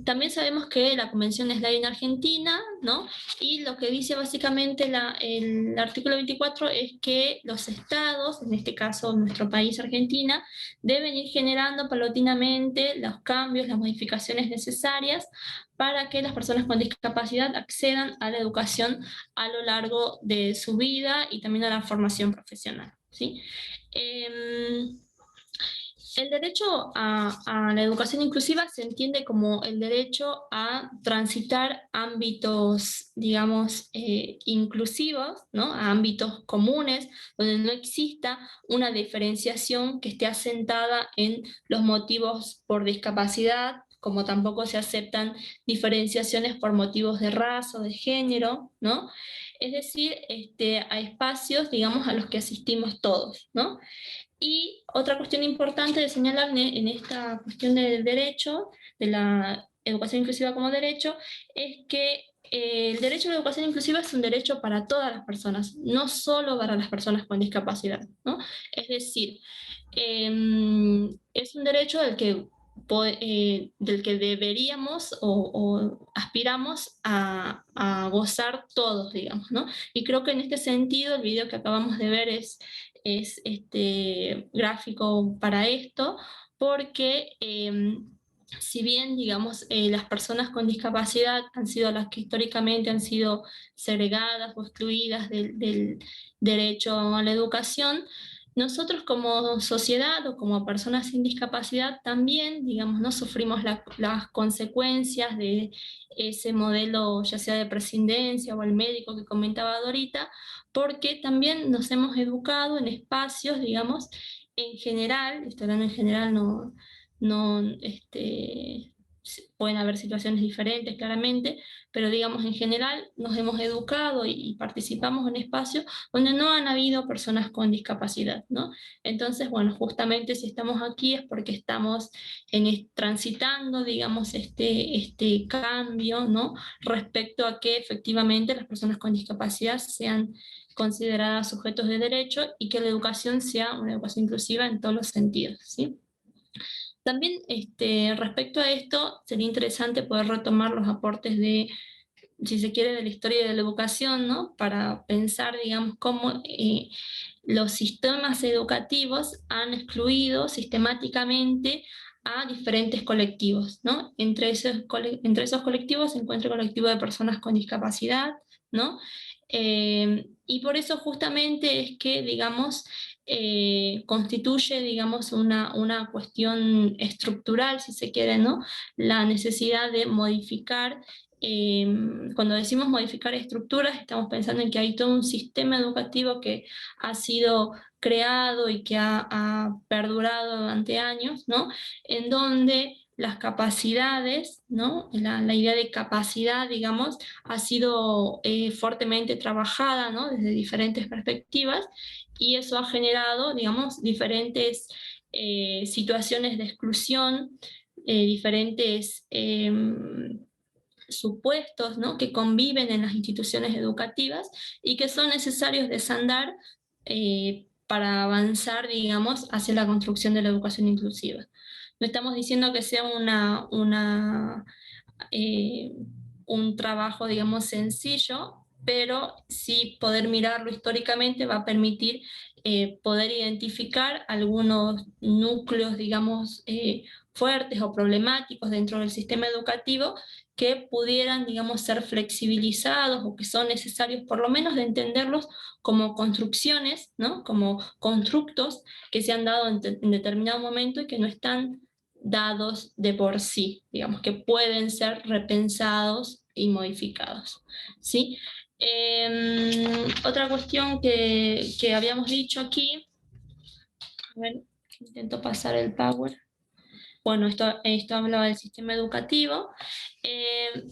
También sabemos que la convención es ley en Argentina, ¿no? Y lo que dice básicamente el artículo 24 es que los estados, en este caso nuestro país Argentina, deben ir generando paulatinamente los cambios, las modificaciones necesarias para que las personas con discapacidad accedan a la educación a lo largo de su vida y también a la formación profesional, ¿sí? El derecho a la educación inclusiva se entiende como el derecho a transitar ámbitos, digamos, inclusivos, ¿no? A ámbitos comunes, donde no exista una diferenciación que esté asentada en los motivos por discapacidad, como tampoco se aceptan diferenciaciones por motivos de raza o de género, ¿no? Es decir, a espacios, digamos, a los que asistimos todos, ¿no? Y otra cuestión importante de señalar en esta cuestión del derecho, de la educación inclusiva como derecho, es que el derecho a la educación inclusiva es un derecho para todas las personas, no solo para las personas con discapacidad, ¿no? Es decir, es un derecho del que deberíamos o aspiramos a gozar todos, digamos, ¿no? Y creo que en este sentido el video que acabamos de ver es gráfico para esto, porque si bien, digamos, las personas con discapacidad han sido las que históricamente han sido segregadas o excluidas del derecho a la educación, nosotros como sociedad o como personas sin discapacidad también, digamos, no sufrimos las consecuencias de ese modelo, ya sea de prescindencia o el médico que comentaba Dorita, porque también nos hemos educado en espacios, digamos, en general, estoy hablando en general, no pueden haber situaciones diferentes claramente, pero digamos en general nos hemos educado y participamos en espacios donde no han habido personas con discapacidad, ¿no? Entonces, bueno, justamente si estamos aquí es porque estamos transitando, digamos, este cambio, ¿no? Respecto a que efectivamente las personas con discapacidad sean consideradas sujetos de derecho y que la educación sea una educación inclusiva en todos los sentidos, ¿sí? También respecto a esto, sería interesante poder retomar los aportes de, si se quiere, de la historia de la educación, ¿no? Para pensar, digamos, cómo los sistemas educativos han excluido sistemáticamente a diferentes colectivos, ¿no? Entre esos colectivos se encuentra el colectivo de personas con discapacidad, ¿no? Y por eso justamente es que, digamos, constituye, digamos, una cuestión estructural, si se quiere, ¿no? La necesidad de modificar. Cuando decimos modificar estructuras, estamos pensando en que hay todo un sistema educativo que ha sido creado y que ha perdurado durante años, ¿no? En donde las capacidades, ¿no? La idea de capacidad, digamos, ha sido fuertemente trabajada, ¿no? Desde diferentes perspectivas, y eso ha generado, digamos, diferentes situaciones de exclusión, diferentes supuestos, ¿no? Que conviven en las instituciones educativas y que son necesarios desandar para avanzar, digamos, hacia la construcción de la educación inclusiva. No estamos diciendo que sea eh, un trabajo, digamos, sencillo, pero sí poder mirarlo históricamente va a permitir poder identificar algunos núcleos, digamos, fuertes o problemáticos dentro del sistema educativo que pudieran, digamos, ser flexibilizados o que son necesarios por lo menos de entenderlos como construcciones, ¿no? Como constructos que se han dado en determinado momento y que no están dados de por sí, digamos, que pueden ser repensados y modificados, ¿sí? Otra cuestión que habíamos dicho aquí, a ver, intento pasar el Power. Bueno, esto hablaba del sistema educativo.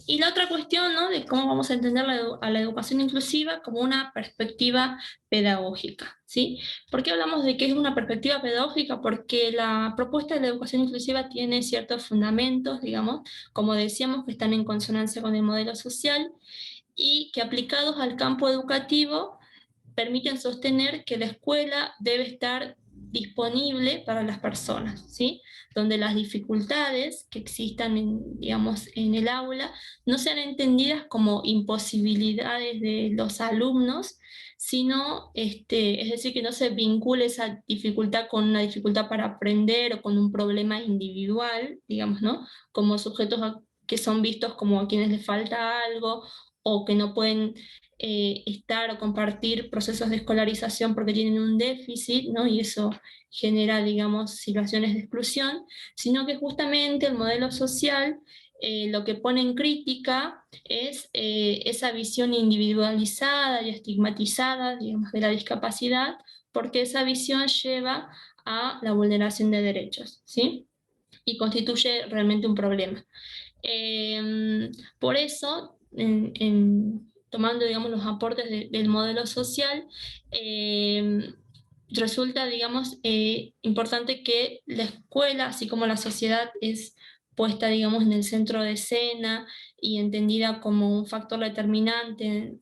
Y la otra cuestión, ¿no? De cómo vamos a entender a la educación inclusiva como una perspectiva pedagógica, ¿sí? ¿Por qué hablamos de que es una perspectiva pedagógica? Porque la propuesta de la educación inclusiva tiene ciertos fundamentos, digamos, como decíamos, que están en consonancia con el modelo social y que aplicados al campo educativo permiten sostener que la escuela debe estar disponible para las personas, ¿sí? Donde las dificultades que existan digamos, en el aula no sean entendidas como imposibilidades de los alumnos, sino, es decir, que no se vincule esa dificultad con una dificultad para aprender o con un problema individual, digamos, ¿no? Como sujetos que son vistos como a quienes les falta algo o que no pueden estar o compartir procesos de escolarización porque tienen un déficit, ¿no? Y eso genera, digamos, situaciones de exclusión, sino que justamente el modelo social lo que pone en crítica es esa visión individualizada y estigmatizada, digamos, de la discapacidad, porque esa visión lleva a la vulneración de derechos, ¿sí? Y constituye realmente un problema. Por eso, tomando, digamos, los aportes del modelo social, resulta, digamos, importante que la escuela, así como la sociedad, es puesta, digamos, en el centro de escena y entendida como un factor determinante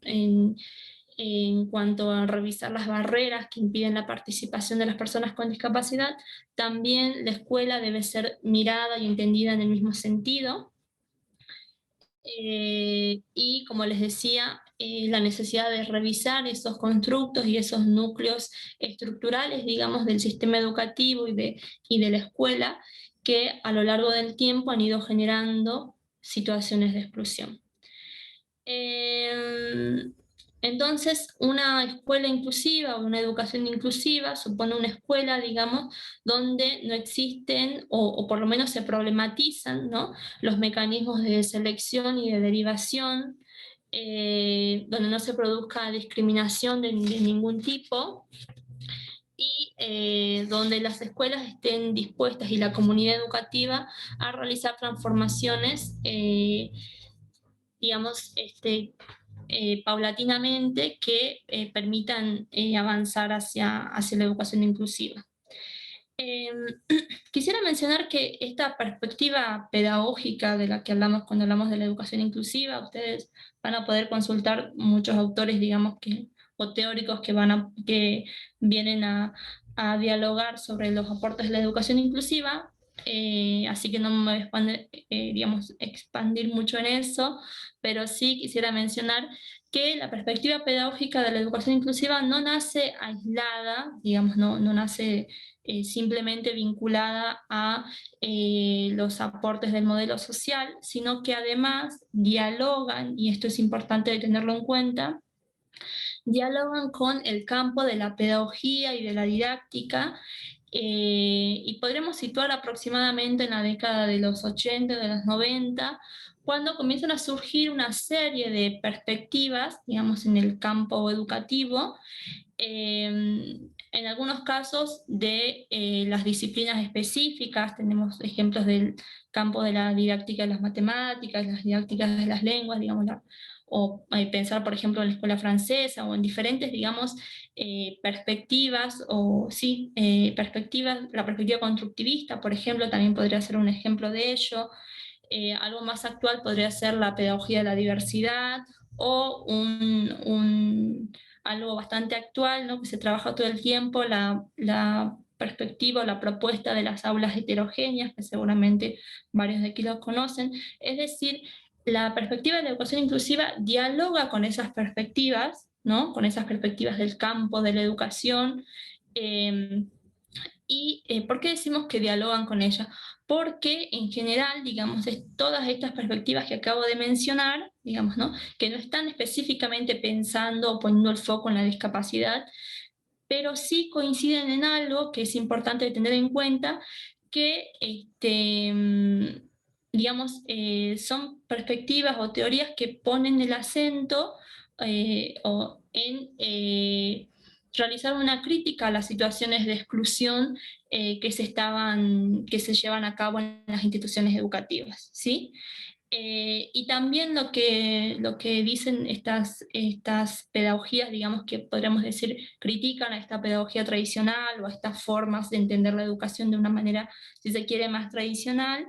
en cuanto a revisar las barreras que impiden la participación de las personas con discapacidad. También la escuela debe ser mirada y entendida en el mismo sentido. Y como les decía, la necesidad de revisar esos constructos y esos núcleos estructurales, digamos, del sistema educativo y de la escuela, que a lo largo del tiempo han ido generando situaciones de exclusión. Entonces, una escuela inclusiva, una educación inclusiva, supone una escuela, digamos, donde no existen, o por lo menos se problematizan, ¿no?, los mecanismos de selección y de derivación, donde no se produzca discriminación de ningún tipo, y donde las escuelas estén dispuestas y la comunidad educativa a realizar transformaciones, digamos, paulatinamente, que permitan avanzar hacia la educación inclusiva. Quisiera mencionar que esta perspectiva pedagógica de la que hablamos cuando hablamos de la educación inclusiva, ustedes van a poder consultar muchos autores, digamos, o teóricos que vienen a dialogar sobre los aportes de la educación inclusiva, así que no me voy a expandir mucho en eso, pero sí quisiera mencionar que la perspectiva pedagógica de la educación inclusiva no nace aislada, digamos, no nace simplemente vinculada a los aportes del modelo social, sino que además dialogan, y esto es importante de tenerlo en cuenta, dialogan con el campo de la pedagogía y de la didáctica, y podremos situar aproximadamente en la década de los 80, de los 90, cuando comienzan a surgir una serie de perspectivas, digamos, en el campo educativo, en algunos casos de las disciplinas específicas. Tenemos ejemplos del campo de la didáctica de las matemáticas, las didácticas de las lenguas, digamos, o pensar, por ejemplo, en la escuela francesa o en diferentes, digamos, perspectivas, o sí, perspectivas. La perspectiva constructivista, por ejemplo, también podría ser un ejemplo de ello. Algo más actual podría ser la pedagogía de la diversidad, o algo bastante actual, ¿no?, que se trabaja todo el tiempo, la perspectiva o la propuesta de las aulas heterogéneas, que seguramente varios de aquí lo conocen. Es decir, la perspectiva de la educación inclusiva dialoga con esas perspectivas, ¿no?, con esas perspectivas del campo de la educación. ¿Por qué decimos que dialogan con ella? Porque en general, digamos, todas estas perspectivas que acabo de mencionar, digamos, ¿no?, que no están específicamente pensando o poniendo el foco en la discapacidad, pero sí coinciden en algo que es importante tener en cuenta, que digamos, son perspectivas o teorías que ponen el acento en realizar una crítica a las situaciones de exclusión que se llevan a cabo en las instituciones educativas, ¿sí? Y también lo que dicen estas pedagogías, digamos, que podríamos decir, critican a esta pedagogía tradicional o a estas formas de entender la educación de una manera, si se quiere, más tradicional.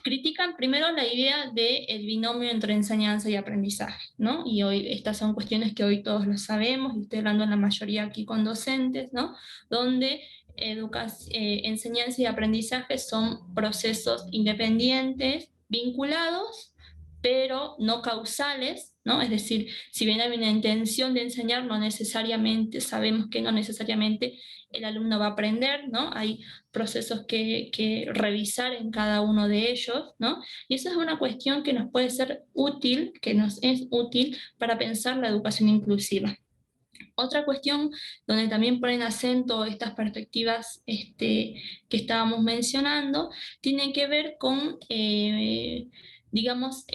Critican primero la idea del binomio entre enseñanza y aprendizaje, ¿no? Y hoy estas son cuestiones que hoy todos lo sabemos, y estoy hablando en la mayoría aquí con docentes, ¿no?, donde enseñanza y aprendizaje son procesos independientes, vinculados, pero no causales, ¿no? Es decir, si bien hay una intención de enseñar, no necesariamente, sabemos que no necesariamente el alumno va a aprender, ¿no? Hay procesos que revisar en cada uno de ellos, ¿no? Y esa es una cuestión que nos puede ser útil, que nos es útil para pensar la educación inclusiva. Otra cuestión donde también ponen acento estas perspectivas que estábamos mencionando, tiene que ver con, digamos,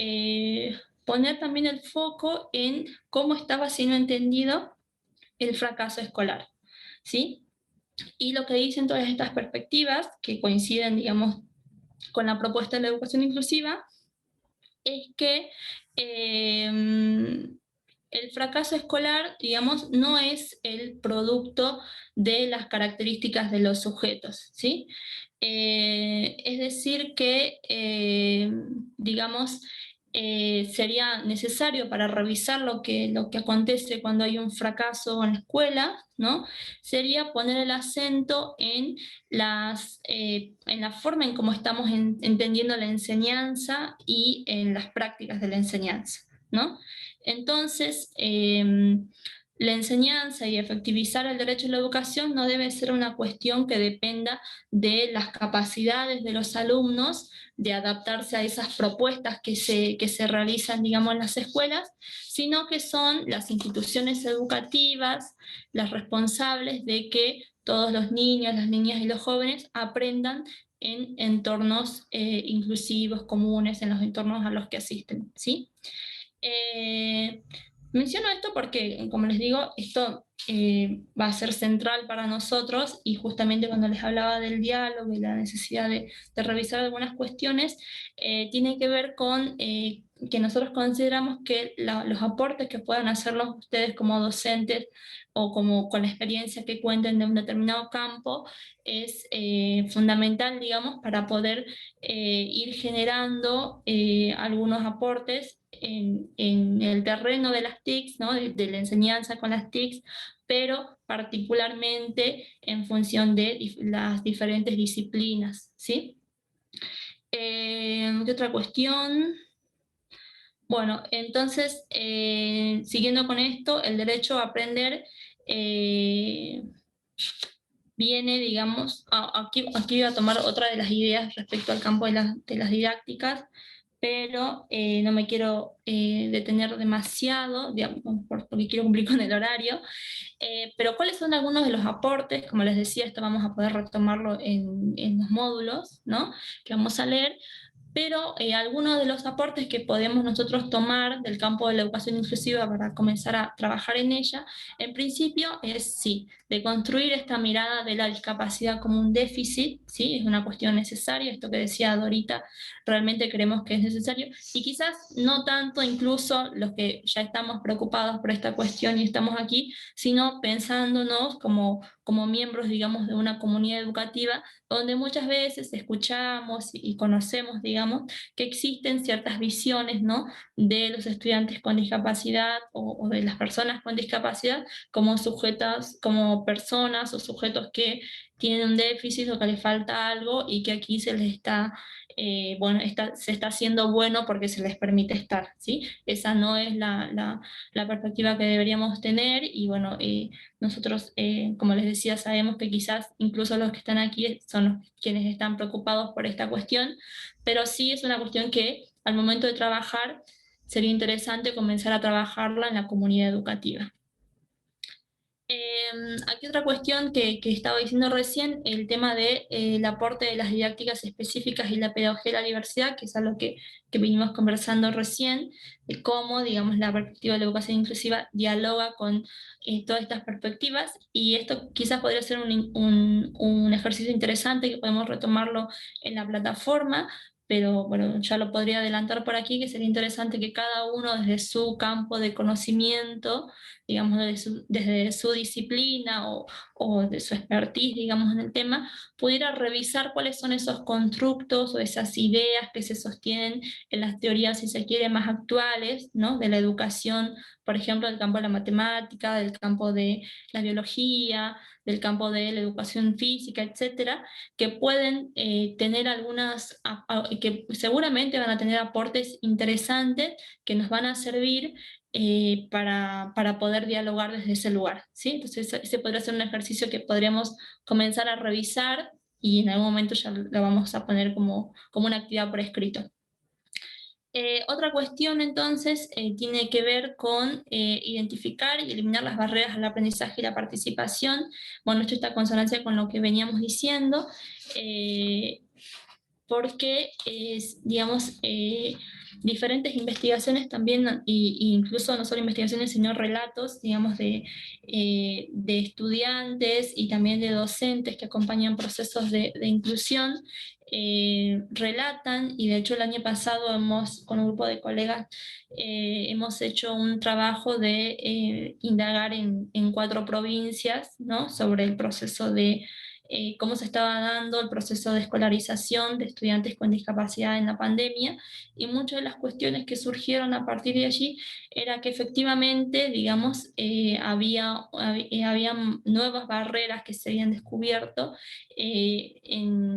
poner también el foco en cómo estaba siendo entendido el fracaso escolar, ¿sí? Y lo que dicen todas estas perspectivas, que coinciden, digamos, con la propuesta de la educación inclusiva, es que el fracaso escolar, digamos, no es el producto de las características de los sujetos, ¿sí? Es decir que, digamos, sería necesario para revisar lo que acontece cuando hay un fracaso en la escuela, ¿no? Sería poner el acento en la forma en cómo estamos entendiendo la enseñanza y en las prácticas de la enseñanza, ¿no? Entonces, la enseñanza y efectivizar el derecho a la educación no debe ser una cuestión que dependa de las capacidades de los alumnos de adaptarse a esas propuestas que se realizan, digamos, en las escuelas, sino que son las instituciones educativas las responsables de que todos los niños, las niñas y los jóvenes aprendan en entornos inclusivos, comunes, en los entornos a los que asisten, ¿sí? Menciono esto porque, como les digo, esto va a ser central para nosotros, y justamente cuando les hablaba del diálogo y la necesidad de revisar algunas cuestiones, tiene que ver con que nosotros consideramos que los aportes que puedan hacerlos ustedes como docentes o como con la experiencia que cuenten de un determinado campo es fundamental, digamos, para poder ir generando algunos aportes en el terreno de las TICs, ¿no? de la enseñanza con las TICs, pero particularmente en función de las diferentes disciplinas, ¿sí? ¿Qué otra cuestión? Bueno, entonces, siguiendo con esto, el derecho a aprender viene, digamos, aquí voy a tomar otra de las ideas respecto al campo de las didácticas, pero no me quiero detener demasiado, digamos, porque quiero cumplir con el horario. Pero ¿cuáles son algunos de los aportes? Como les decía, esto vamos a poder retomarlo en los módulos, ¿no? Que vamos a leer. Pero algunos de los aportes que podemos nosotros tomar del campo de la educación inclusiva para comenzar a trabajar en ella, en principio es, sí, de construir esta mirada de la discapacidad como un déficit, ¿sí? Es una cuestión necesaria, esto que decía Dorita, realmente creemos que es necesario, y quizás no tanto incluso los que ya estamos preocupados por esta cuestión y estamos aquí, sino pensándonos como miembros, digamos, de una comunidad educativa, donde muchas veces escuchamos y conocemos, digamos, que existen ciertas visiones, ¿no? de los estudiantes con discapacidad o de las personas con discapacidad como sujetas, como personas o sujetos que tienen un déficit o que les falta algo y que aquí se les está, se está haciendo bueno porque se les permite estar, ¿sí? Esa no es la perspectiva que deberíamos tener, y bueno, nosotros, como les decía, sabemos que quizás incluso los que están aquí son quienes están preocupados por esta cuestión, pero sí es una cuestión que al momento de trabajar sería interesante comenzar a trabajarla en la comunidad educativa. Aquí otra cuestión que estaba diciendo recién, el tema del aporte de las didácticas específicas y la pedagogía de la diversidad, que es algo que vinimos conversando recién, de cómo, digamos, la perspectiva de la educación inclusiva dialoga con todas estas perspectivas, y esto quizás podría ser un ejercicio interesante que podemos retomarlo en la plataforma, pero bueno, ya lo podría adelantar por aquí, que sería interesante que cada uno desde su campo de conocimiento, digamos, desde su disciplina o de su expertise, digamos, en el tema, pudiera revisar cuáles son esos constructos o esas ideas que se sostienen en las teorías, si se quiere, más actuales, ¿no? de la educación, por ejemplo, del campo de la matemática, del campo de la biología, del campo de la educación física, etcétera, que pueden tener que seguramente van a tener aportes interesantes que nos van a servir para poder dialogar desde ese lugar, ¿sí? Entonces ese podría ser un ejercicio que podríamos comenzar a revisar, y en algún momento ya lo vamos a poner como una actividad por escrito. Otra cuestión entonces tiene que ver con identificar y eliminar las barreras al aprendizaje y la participación. Bueno, esto está en consonancia con lo que veníamos diciendo, porque digamos, diferentes investigaciones también, y incluso no solo investigaciones, sino relatos, digamos, de estudiantes y también de docentes que acompañan procesos de inclusión, relatan, y de hecho el año pasado con un grupo de colegas, hemos hecho un trabajo de indagar en 4 provincias, ¿no?, sobre el proceso de cómo se estaba dando el proceso de escolarización de estudiantes con discapacidad en la pandemia, y muchas de las cuestiones que surgieron a partir de allí era que efectivamente, digamos, había nuevas barreras que se habían descubierto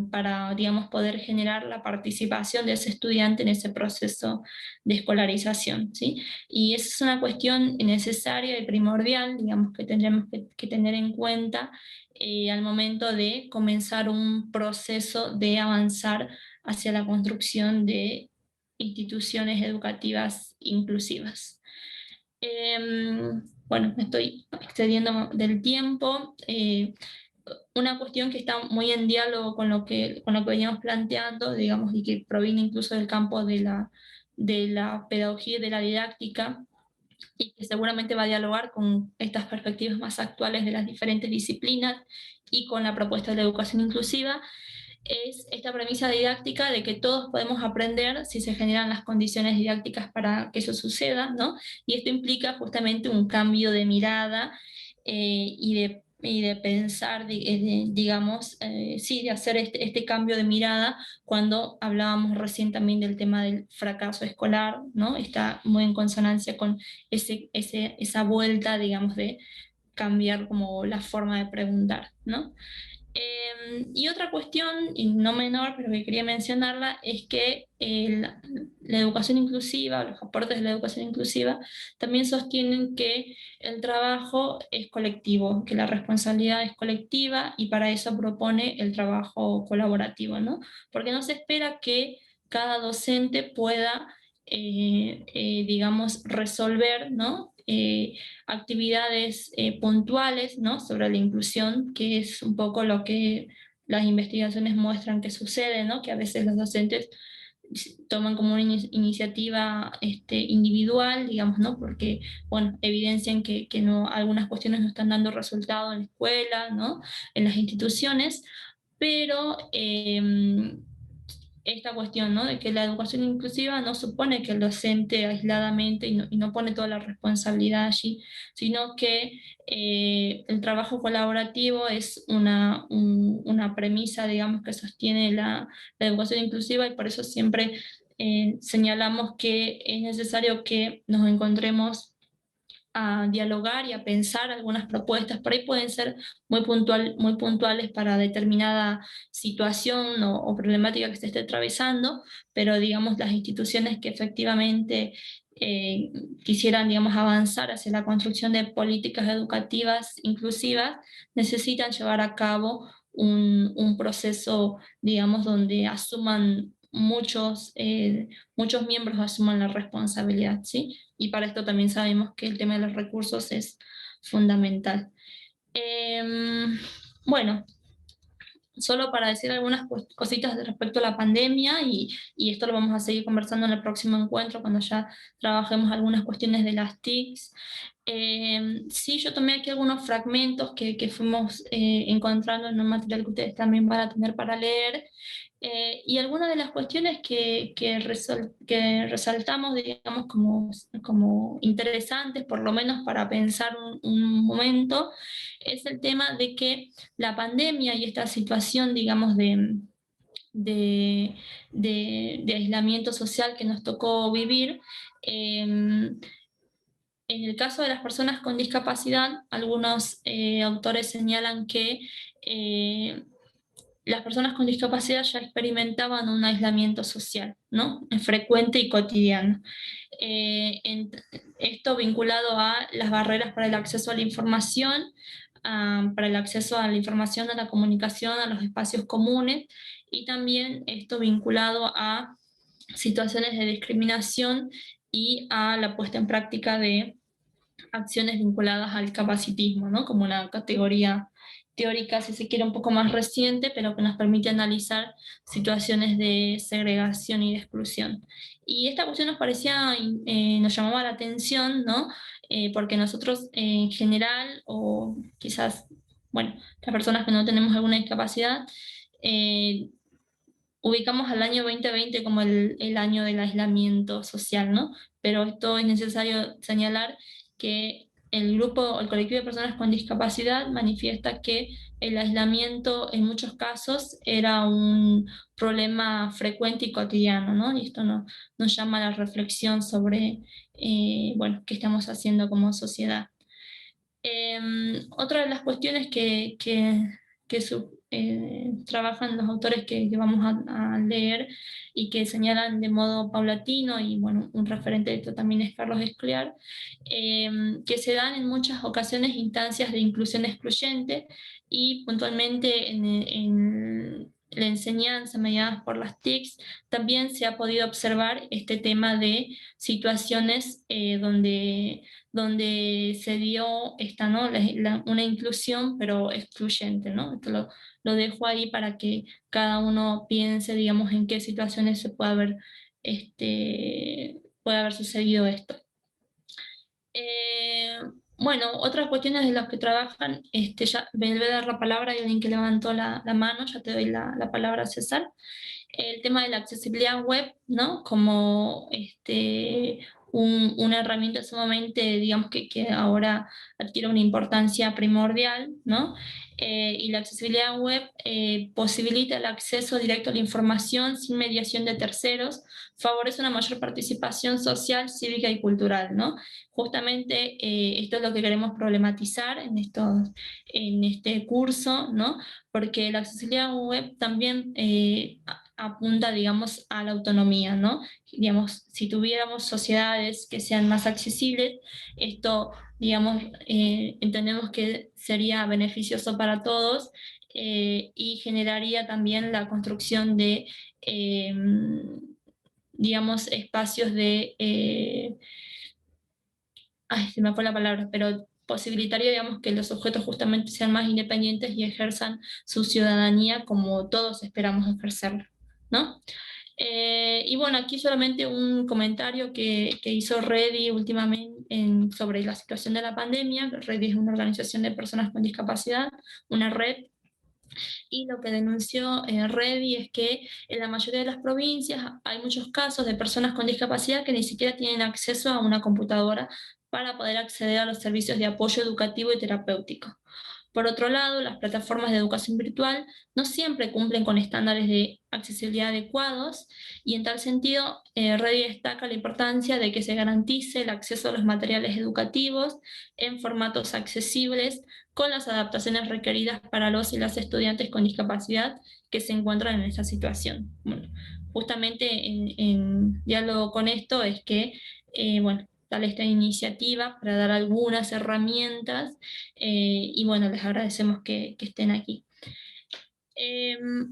para, digamos, poder generar la participación de ese estudiante en ese proceso de escolarización, ¿sí? Y esa es una cuestión necesaria y primordial, digamos, que tendremos que tener en cuenta al momento de comenzar un proceso de avanzar hacia la construcción de instituciones educativas inclusivas. Bueno, me estoy excediendo del tiempo. Una cuestión que está muy en diálogo con lo que veníamos planteando, digamos, y que proviene incluso del campo de la pedagogía y de la didáctica, y que seguramente va a dialogar con estas perspectivas más actuales de las diferentes disciplinas y con la propuesta de la educación inclusiva, es esta premisa didáctica de que todos podemos aprender si se generan las condiciones didácticas para que eso suceda, ¿no? Y esto implica justamente un cambio de mirada y de pensar, digamos, sí, de hacer este cambio de mirada cuando hablábamos recién también del tema del fracaso escolar, ¿no? Está muy en consonancia con esa vuelta, digamos, de cambiar como la forma de preguntar, ¿no? Y otra cuestión, y no menor, pero que quería mencionarla, es que la educación inclusiva, los aportes de la educación inclusiva, también sostienen que el trabajo es colectivo, que la responsabilidad es colectiva, y para eso propone el trabajo colaborativo, ¿no? Porque no se espera que cada docente pueda, digamos, resolver, ¿no?, actividades puntuales, ¿no?, sobre la inclusión, que es un poco lo que las investigaciones muestran que sucede, ¿no?, que a veces los docentes toman como una iniciativa individual, digamos, ¿no?, porque, bueno, evidencian que no, algunas cuestiones no están dando resultado en la escuela, ¿no?, en las instituciones, pero esta cuestión, ¿no?, de que la educación inclusiva no supone que el docente aisladamente y no pone toda la responsabilidad allí, sino que el trabajo colaborativo es una premisa, digamos, que sostiene la educación inclusiva, y por eso siempre señalamos que es necesario que nos encontremos a dialogar y a pensar algunas propuestas. Por ahí pueden ser muy puntuales para determinada situación o problemática que se esté atravesando, pero digamos las instituciones que efectivamente quisieran, digamos, avanzar hacia la construcción de políticas educativas inclusivas necesitan llevar a cabo un proceso, digamos, donde asuman muchos miembros asuman la responsabilidad, ¿sí? Y para esto también sabemos que el tema de los recursos es fundamental. Bueno, solo para decir algunas cositas respecto a la pandemia, y esto lo vamos a seguir conversando en el próximo encuentro cuando ya trabajemos algunas cuestiones de las TICs. Sí, yo tomé aquí algunos fragmentos que fuimos encontrando en un material que ustedes también van a tener para leer, y algunas de las cuestiones que resaltamos, digamos, como interesantes, por lo menos para pensar un momento, es el tema de que la pandemia y esta situación, digamos, de aislamiento social que nos tocó vivir, en el caso de las personas con discapacidad, algunos autores señalan que las personas con discapacidad ya experimentaban un aislamiento social, ¿no?, frecuente y cotidiano. Esto vinculado a las barreras para el acceso a la información, para el acceso a la información, a la comunicación, a los espacios comunes, y también esto vinculado a situaciones de discriminación y a la puesta en práctica de acciones vinculadas al capacitismo, ¿no?, como una categoría teórica, si se quiere, un poco más reciente, pero que nos permite analizar situaciones de segregación y de exclusión. Y esta cuestión nos parecía, nos llamaba la atención, ¿no? Porque nosotros en general, o quizás, bueno, las personas que no tenemos alguna discapacidad, ubicamos al año 2020 como el año del aislamiento social, ¿no? Pero esto es necesario señalar que el grupo, el colectivo de personas con discapacidad manifiesta que el aislamiento en muchos casos era un problema frecuente y cotidiano, ¿no? Y esto nos llama a la reflexión sobre, bueno, qué estamos haciendo como sociedad. Otra de las cuestiones que trabajan los autores que vamos a leer y que señalan de modo paulatino, y bueno, un referente de esto también es Carlos Escliar, que se dan en muchas ocasiones instancias de inclusión excluyente y puntualmente en la enseñanza mediadas por las TICs, también se ha podido observar este tema de situaciones donde se dio esta, ¿no? Una inclusión, pero excluyente, ¿no? Esto lo dejo ahí para que cada uno piense, digamos, en qué situaciones se puede haber sucedido esto. Eh, bueno, otras cuestiones de las que trabajan, ya me voy a dar la palabra, hay alguien que levantó la mano, ya te doy la palabra, César. El tema de la accesibilidad web, ¿no? Como una herramienta sumamente, digamos, que ahora adquiere una importancia primordial, ¿no? Y la accesibilidad web posibilita el acceso directo a la información sin mediación de terceros, favorece una mayor participación social, cívica y cultural, ¿no? Justamente esto es lo que queremos problematizar en este curso, ¿no? Porque la accesibilidad web también apunta, digamos, a la autonomía, ¿no? Digamos, si tuviéramos sociedades que sean más accesibles, esto, digamos, entendemos que sería beneficioso para todos y generaría también la construcción de, digamos, espacios de... ay, se me fue la palabra, pero posibilitaría, digamos, que los objetos justamente sean más independientes y ejerzan su ciudadanía como todos esperamos ejercerlo, ¿no? Y bueno, aquí solamente un comentario que hizo Redi últimamente sobre la situación de la pandemia. Redi es una organización de personas con discapacidad, una red, y lo que denunció Redi es que en la mayoría de las provincias hay muchos casos de personas con discapacidad que ni siquiera tienen acceso a una computadora para poder acceder a los servicios de apoyo educativo y terapéutico. Por otro lado, las plataformas de educación virtual no siempre cumplen con estándares de accesibilidad adecuados y en tal sentido, Redi destaca la importancia de que se garantice el acceso a los materiales educativos en formatos accesibles con las adaptaciones requeridas para los y las estudiantes con discapacidad que se encuentran en esta situación. Bueno, justamente en diálogo con esto es que, bueno, tal esta iniciativa para dar algunas herramientas y bueno, les agradecemos que estén aquí.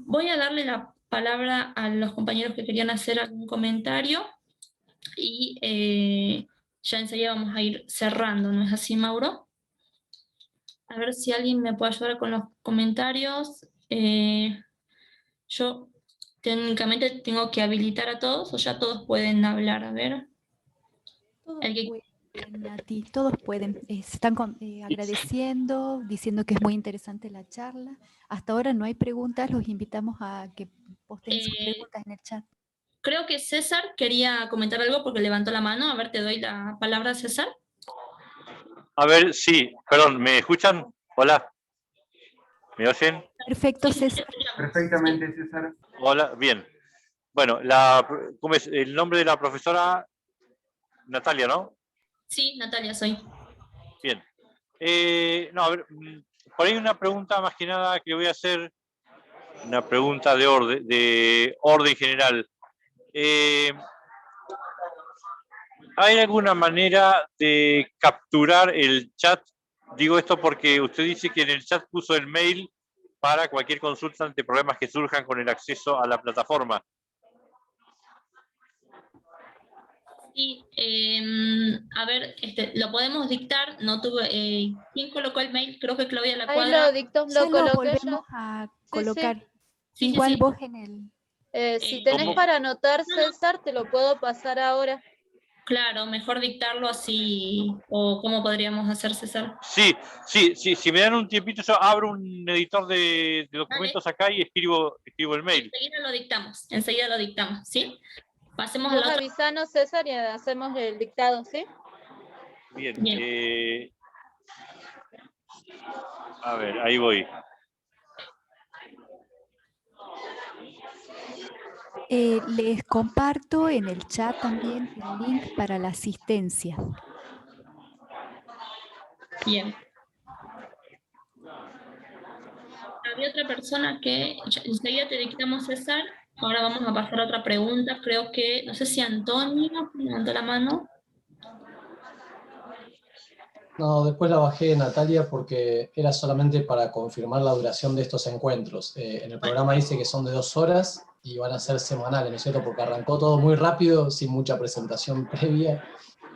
Voy a darle la palabra a los compañeros que querían hacer algún comentario y ya enseguida vamos a ir cerrando, ¿no es así, Mauro? A ver si alguien me puede ayudar con los comentarios. Yo técnicamente tengo que habilitar a todos o ya todos pueden hablar, a ver.
Todos pueden, Nati, todos pueden. Están agradeciendo, diciendo que es muy interesante la charla. Hasta ahora no hay preguntas, los invitamos a que posten sus preguntas en el chat.
Creo que César quería comentar algo porque levantó la mano. A ver, te doy la palabra, César.
A ver, sí, perdón, ¿me escuchan? Hola. ¿Me oyen?
Perfecto, César.
Perfectamente, César.
Hola, bien. Bueno, ¿cómo es? El nombre de la profesora Natalia, ¿no?
Sí, Natalia, soy.
Bien. No, a ver, por ahí una pregunta más que nada que voy a hacer, una pregunta de orden general. ¿Hay alguna manera de capturar el chat? Digo esto porque usted dice que en el chat puso el mail para cualquier consulta ante problemas que surjan con el acceso a la plataforma.
Sí, a ver, lo podemos dictar, no tuve, ¿quién colocó el mail? Creo que Claudia La
Ahí
Cuadra.
lo dicto,
Ya
lo
lo
coloqué
volvemos
yo.
a
Sí, sí.
colocar.
Sí, sí,
Igual
sí.
vos en el...
Si tenés
¿Cómo?
para anotar,
No, no,
César, te lo puedo pasar ahora.
claro, mejor dictarlo así, o cómo podríamos hacer, César.
Sí, sí, sí, si me dan un tiempito, yo abro un editor de
Dale,
documentos acá y escribo el mail.
enseguida lo dictamos, ¿sí? Pasemos a
Vos
la otra.
avisanos, César, y hacemos el dictado, ¿sí?
Bien,
Bien.
a ver, ahí voy.
Les comparto en el chat también el link para la asistencia.
Bien. Había otra persona que enseguida te dictamos, César. Ahora vamos a pasar a otra pregunta. Creo que, no sé si Antonio levantó la mano.
No, después la bajé, Natalia, porque era solamente para confirmar la duración de estos encuentros. En el programa dice que son de 2 horas y van a ser semanales, ¿no es cierto? Porque arrancó todo muy rápido, sin mucha presentación previa,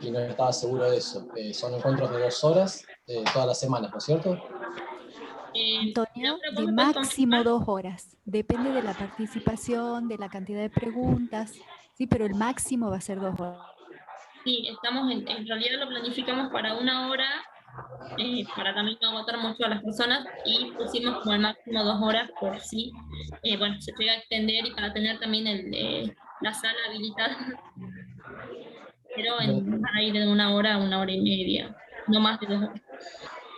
y no estaba seguro de eso. Son encuentros de 2 horas todas las semanas, ¿no es cierto?
Laura,
Antonio,
¿vos
de
me puedes
máximo
confirmar?
2 horas. Depende de la participación, de la cantidad de preguntas, sí, pero el máximo va a ser 2 horas.
Sí, estamos en realidad lo planificamos para 1 hora, para también no agotar mucho a las personas, y pusimos como el máximo 2 horas por si, bueno, se llega a extender y para tener también la sala habilitada, pero van a ir de 1 hora a 1 hora y media, no más de 2 horas.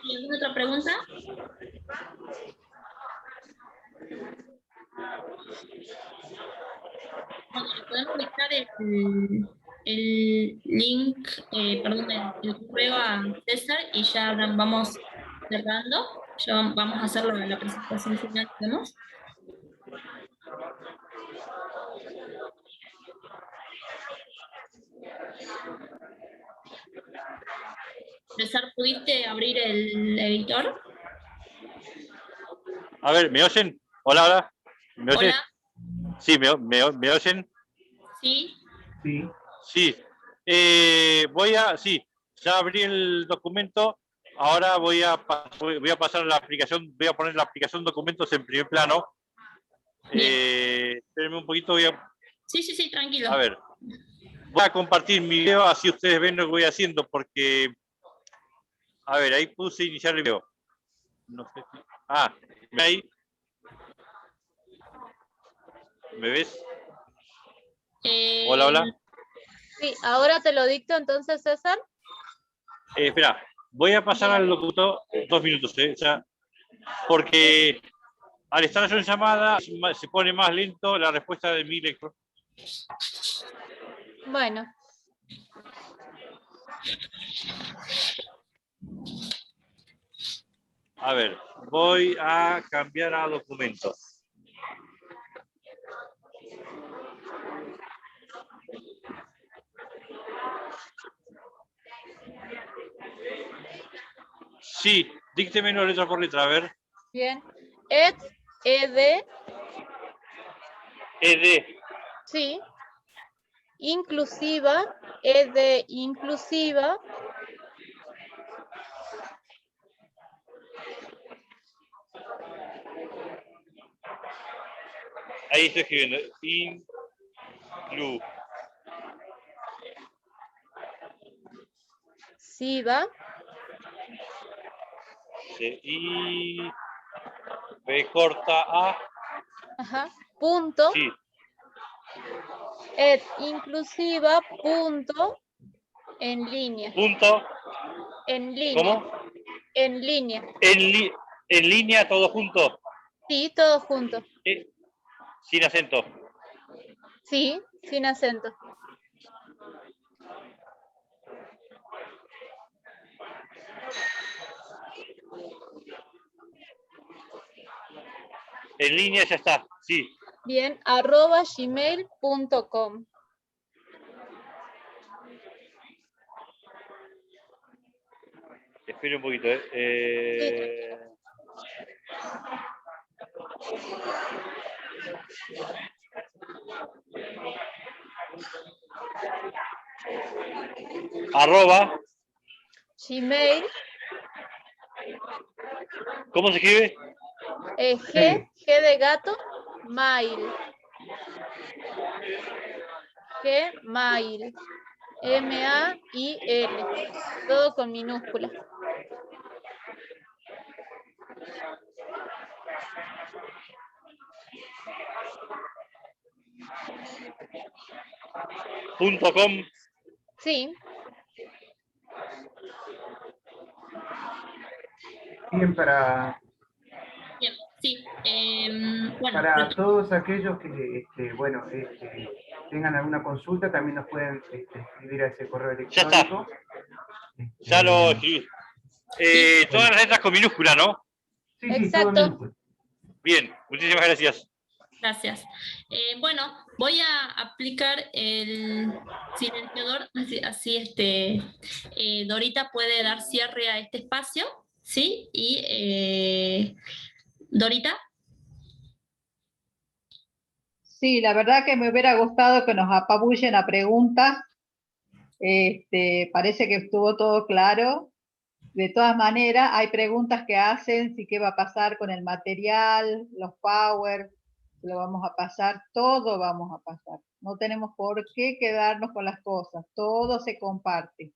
¿Y alguna otra pregunta? Bueno, le podemos dictar el link, perdón, el correo a César y ya vamos cerrando. Ya vamos a hacer la presentación final, ¿tenemos? César, ¿pudiste abrir el editor?
A ver, ¿me oyen? Hola, hola. ¿Me oyen?
Hola,
Sí, ¿me oyen?
sí.
Sí. Sí, ya abrí el documento. Ahora voy a pasar a la aplicación, voy a poner la aplicación documentos en primer plano. Espérenme un poquito,
Sí, tranquilo.
a ver. Voy a compartir mi video, así ustedes ven lo que voy haciendo, porque, a ver, ahí puse iniciar el video. No sé si... ahí. ¿Me ves? Hola, hola.
Sí, ahora te lo dicto entonces, César.
Espera, voy a pasar al locutor 2 minutos, ya, porque al estar yo en llamada se pone más lento la respuesta de mi lector.
Bueno.
A ver, voy a cambiar a documentos. Sí, díctemelo letra por letra, a ver.
Bien. ED.
ED.
Sí. Inclusiva. ED inclusiva.
Ahí estoy escribiendo.
Siva.
I B corta A.
Ajá. Punto.
Sí.
Inclusiva. Punto. En línea.
Punto.
En línea.
¿Cómo?
En línea.
En línea, todo junto.
Sí, todo junto.
Sin acento.
Sí, sin acento.
En línea ya está, sí.
Bien, @gmail.com.
Espera un poquito, arroba,
Gmail,
¿cómo se escribe?
G de gato, mail. Gmail. M-A-I-L. Todo con minúsculas.
.com.
Sí.
Bien,
Bien, sí. Bueno,
para todos aquellos que bueno, tengan alguna consulta, también nos pueden escribir a ese correo
Ya está.
electrónico.
Ya lo escribí. Todas las letras con minúscula, ¿no?
Sí, todo
Exacto.
minúscula.
Bien, muchísimas gracias.
gracias. Bueno, voy a aplicar el silenciador, así Dorita puede dar cierre a este espacio, ¿sí? Y Dorita.
Sí, la verdad que me hubiera gustado que nos apabullen a preguntas. Parece que estuvo todo claro. De todas maneras, hay preguntas que hacen, si qué va a pasar con el material, los power, lo vamos a pasar, todo vamos a pasar. No tenemos por qué quedarnos con las cosas, todo se comparte.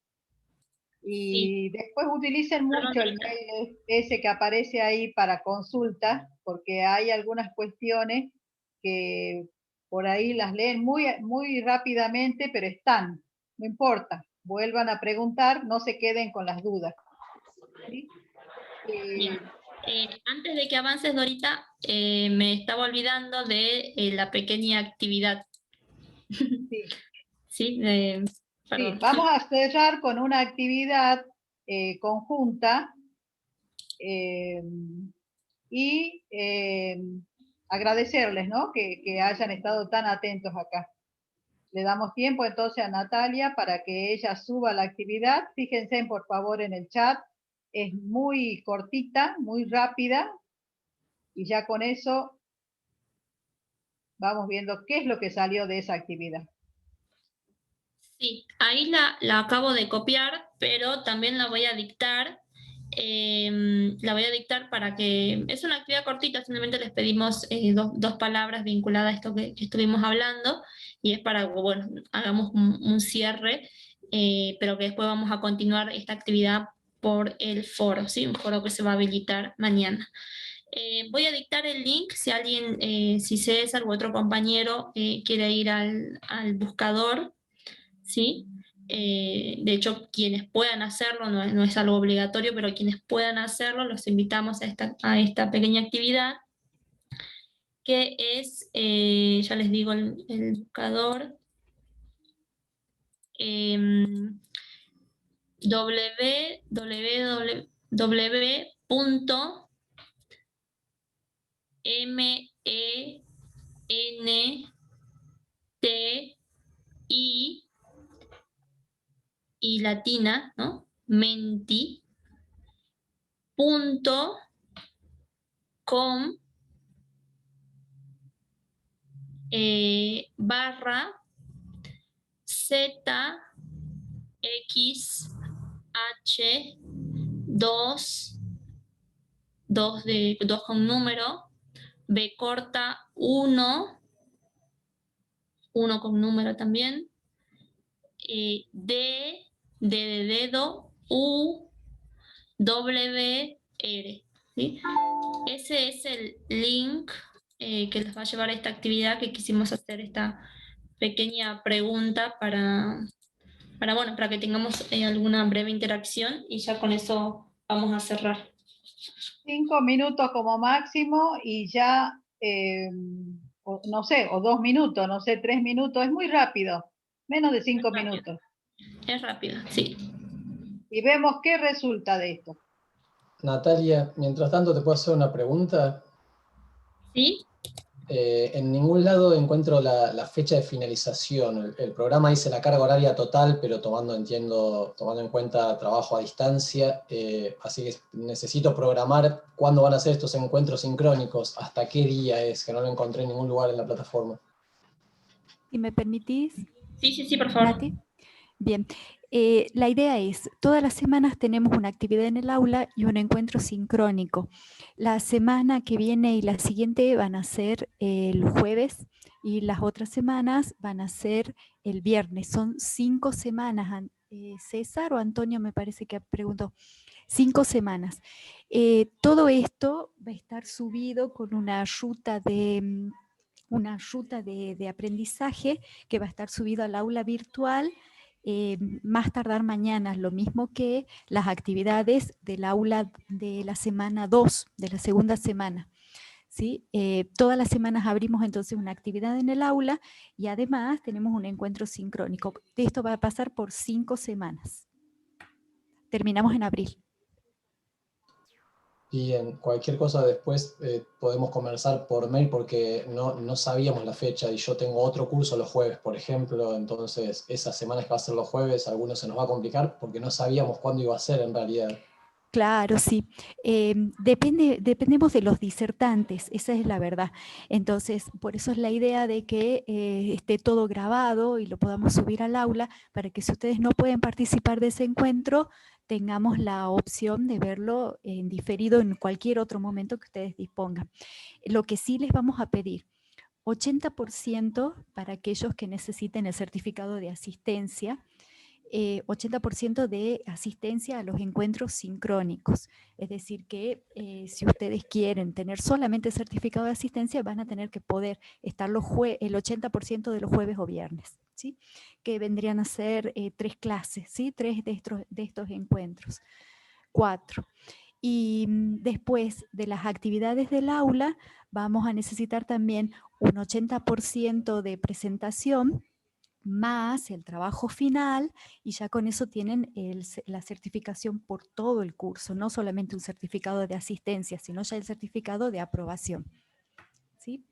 Y después utilicen mucho el mail ese que aparece ahí para consultas, porque hay algunas cuestiones que por ahí las leen muy rápidamente, pero están, no importa, vuelvan a preguntar, no se queden con las dudas. ¿Sí?
Bien. Antes de que avances, Dorita, me estaba olvidando de la pequeña actividad.
Sí.
Sí, perdón.
Sí, vamos a cerrar con una actividad conjunta y agradecerles, ¿no? que hayan estado tan atentos acá. Le damos tiempo entonces a Natalia para que ella suba la actividad. Fíjense por favor en el chat. Es muy cortita, muy rápida. Y ya con eso vamos viendo qué es lo que salió de esa actividad.
Sí, ahí la acabo de copiar, pero también la voy a dictar. La voy a dictar para que... Es una actividad cortita, simplemente les pedimos dos palabras vinculadas a esto que estuvimos hablando, y es para, bueno, hagamos un cierre, pero que después vamos a continuar esta actividad por el foro, ¿sí? Un foro que se va a habilitar mañana. Voy a dictar el link, si alguien, si César u otro compañero quiere ir al buscador, ¿sí? De hecho, quienes puedan hacerlo, no es algo obligatorio, pero quienes puedan hacerlo, los invitamos a esta pequeña actividad, que es, ya les digo el buscador, www.menti y latina, ¿no? menti.com barra ZXH2 2 con número, B corta 1 con número también, D de dedo, U, W, R. ¿Sí? Ese es el link que les va a llevar a esta actividad, que quisimos hacer esta pequeña pregunta para que tengamos alguna breve interacción, y ya con eso vamos a cerrar.
5 minutos como máximo y ya, no sé, o 2 minutos, no sé, 3 minutos, es muy rápido, menos de 5 minutos.
Es rápido, sí.
Y vemos qué resulta de esto.
Natalia, mientras tanto, ¿te puedo hacer una pregunta?
¿Sí?
En ningún lado encuentro la fecha de finalización. El programa dice la carga horaria total, pero tomando en cuenta trabajo a distancia, así que necesito programar cuándo van a ser estos encuentros sincrónicos, hasta qué día es, que no lo encontré en ningún lugar en la plataforma.
Si me permitís.
Sí, por favor.
Nati. Bien, la idea es, todas las semanas tenemos una actividad en el aula y un encuentro sincrónico. La semana que viene y la siguiente van a ser el jueves y las otras semanas van a ser el viernes. Son 5 semanas. César o Antonio me parece que preguntó. 5 semanas. Todo esto va a estar subido con una ruta de aprendizaje que va a estar subido al aula virtual más tardar mañana, lo mismo que las actividades del aula de la semana 2, de la segunda semana. ¿Sí? Todas las semanas abrimos entonces una actividad en el aula y además tenemos un encuentro sincrónico. Esto va a pasar por 5 semanas. Terminamos en abril.
Y en cualquier cosa después podemos conversar por mail porque no sabíamos la fecha y yo tengo otro curso los jueves, por ejemplo, entonces esas semanas que va a ser los jueves, a algunos se nos va a complicar porque no sabíamos cuándo iba a ser en realidad.
Claro, sí. Dependemos de los disertantes, esa es la verdad. Entonces, por eso es la idea de que esté todo grabado y lo podamos subir al aula para que si ustedes no pueden participar de ese encuentro, tengamos la opción de verlo en diferido en cualquier otro momento que ustedes dispongan. Lo que sí les vamos a pedir, 80% para aquellos que necesiten el certificado de asistencia, 80% de asistencia a los encuentros sincrónicos. Es decir que si ustedes quieren tener solamente certificado de asistencia, van a tener que poder estar el 80% de los jueves o viernes, ¿sí? Que vendrían a ser 3 clases, ¿sí? 3 de estos encuentros, 4. Y después de las actividades del aula, vamos a necesitar también un 80% de presentación, más el trabajo final, y ya con eso tienen la certificación por todo el curso, no solamente un certificado de asistencia, sino ya el certificado de aprobación. ¿Sí?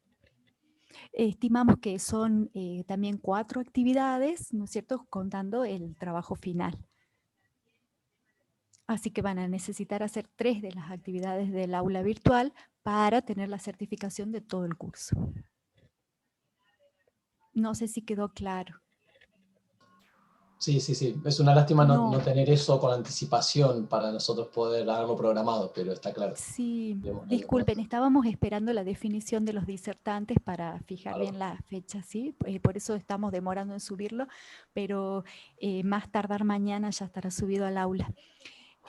Estimamos que son también 4 actividades, ¿no es cierto?, contando el trabajo final. Así que van a necesitar hacer 3 de las actividades del aula virtual para tener la certificación de todo el curso. No sé si quedó claro.
Sí. Es una lástima no tener eso con anticipación para nosotros poder haberlo programado, pero está claro.
Sí, disculpen, estábamos esperando la definición de los disertantes para fijar bien la fecha, ¿sí? Por eso estamos demorando en subirlo, pero más tardar mañana ya estará subido al aula.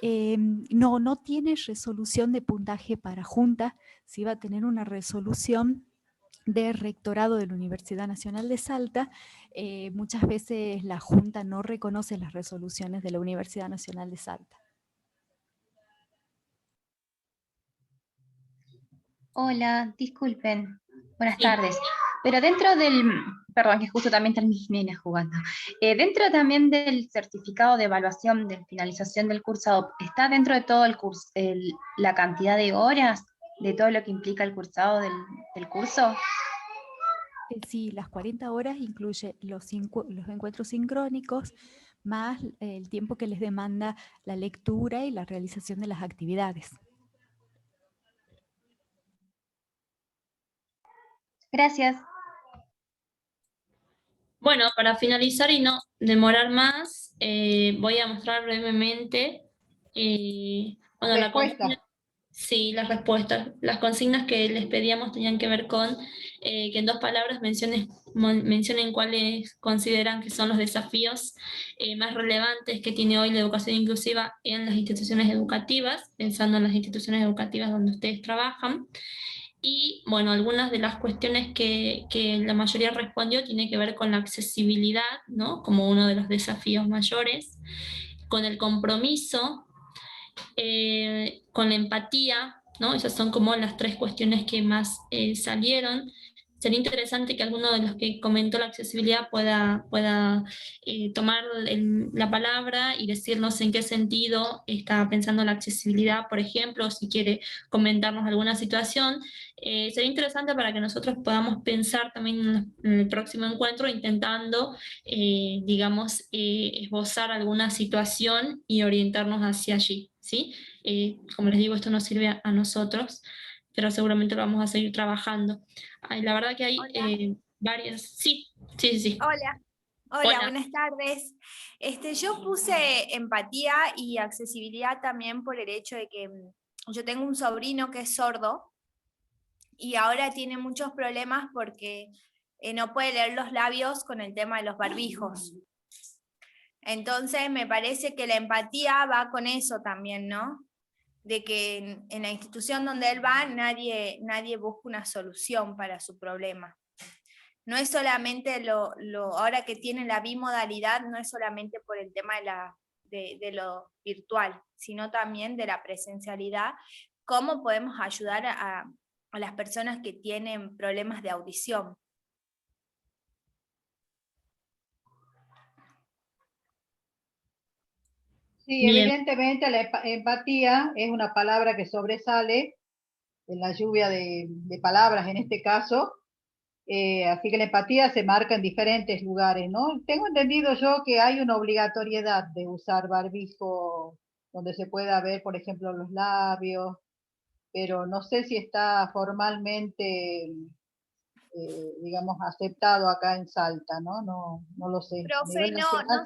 No tiene resolución de puntaje para junta, sí va a tener una resolución de rectorado de la Universidad Nacional de Salta. Muchas veces la Junta no reconoce las resoluciones de la Universidad Nacional de Salta.
Hola, disculpen. Buenas tardes. Pero dentro del... Perdón, que justo también están mis nenas jugando. Dentro también del certificado de evaluación de finalización del cursado, ¿está dentro de todo el curso la cantidad de horas de todo lo que implica el cursado del curso?
Sí, las 40 horas incluye los encuentros sincrónicos, más el tiempo que les demanda la lectura y la realización de las actividades.
Gracias.
Bueno, para finalizar y no demorar más, voy a mostrar brevemente la consigna. Sí, las respuestas. Las consignas que les pedíamos tenían que ver con que en 2 palabras mencionen cuáles consideran que son los desafíos más relevantes que tiene hoy la educación inclusiva en las instituciones educativas, pensando en las instituciones educativas donde ustedes trabajan. Y bueno, algunas de las cuestiones que la mayoría respondió tiene que ver con la accesibilidad, ¿no?, como uno de los desafíos mayores, con el compromiso, con la empatía, ¿no? Esas son como las 3 cuestiones que más salieron. Sería interesante que alguno de los que comentó la accesibilidad pueda tomar la palabra y decirnos en qué sentido está pensando la accesibilidad, por ejemplo, o si quiere comentarnos alguna situación. Sería interesante para que nosotros podamos pensar también en el próximo encuentro, intentando, digamos, esbozar alguna situación y orientarnos hacia allí, ¿sí? Como les digo, esto nos sirve a nosotros, pero seguramente lo vamos a seguir trabajando. La verdad que hay varias... Sí.
Hola. Hola,
Buenas.
buenas tardes. Yo puse empatía y accesibilidad también por el hecho de que yo tengo un sobrino que es sordo y ahora tiene muchos problemas porque no puede leer los labios con el tema de los barbijos. Entonces me parece que la empatía va con eso también, ¿no? De que en la institución donde él va nadie busca una solución para su problema. No es solamente ahora que tiene la bimodalidad, no es solamente por el tema de lo virtual, sino también de la presencialidad, cómo podemos ayudar a las personas que tienen problemas de audición.
Sí,
Bien.
evidentemente la empatía es una palabra que sobresale en la lluvia de palabras en este caso, así que la empatía se marca en diferentes lugares, ¿no? Tengo entendido yo que hay una obligatoriedad de usar barbijo donde se pueda ver, por ejemplo, los labios, pero no sé si está formalmente, digamos, aceptado acá en Salta, ¿no? No lo sé. A
Profe,
nivel nacional,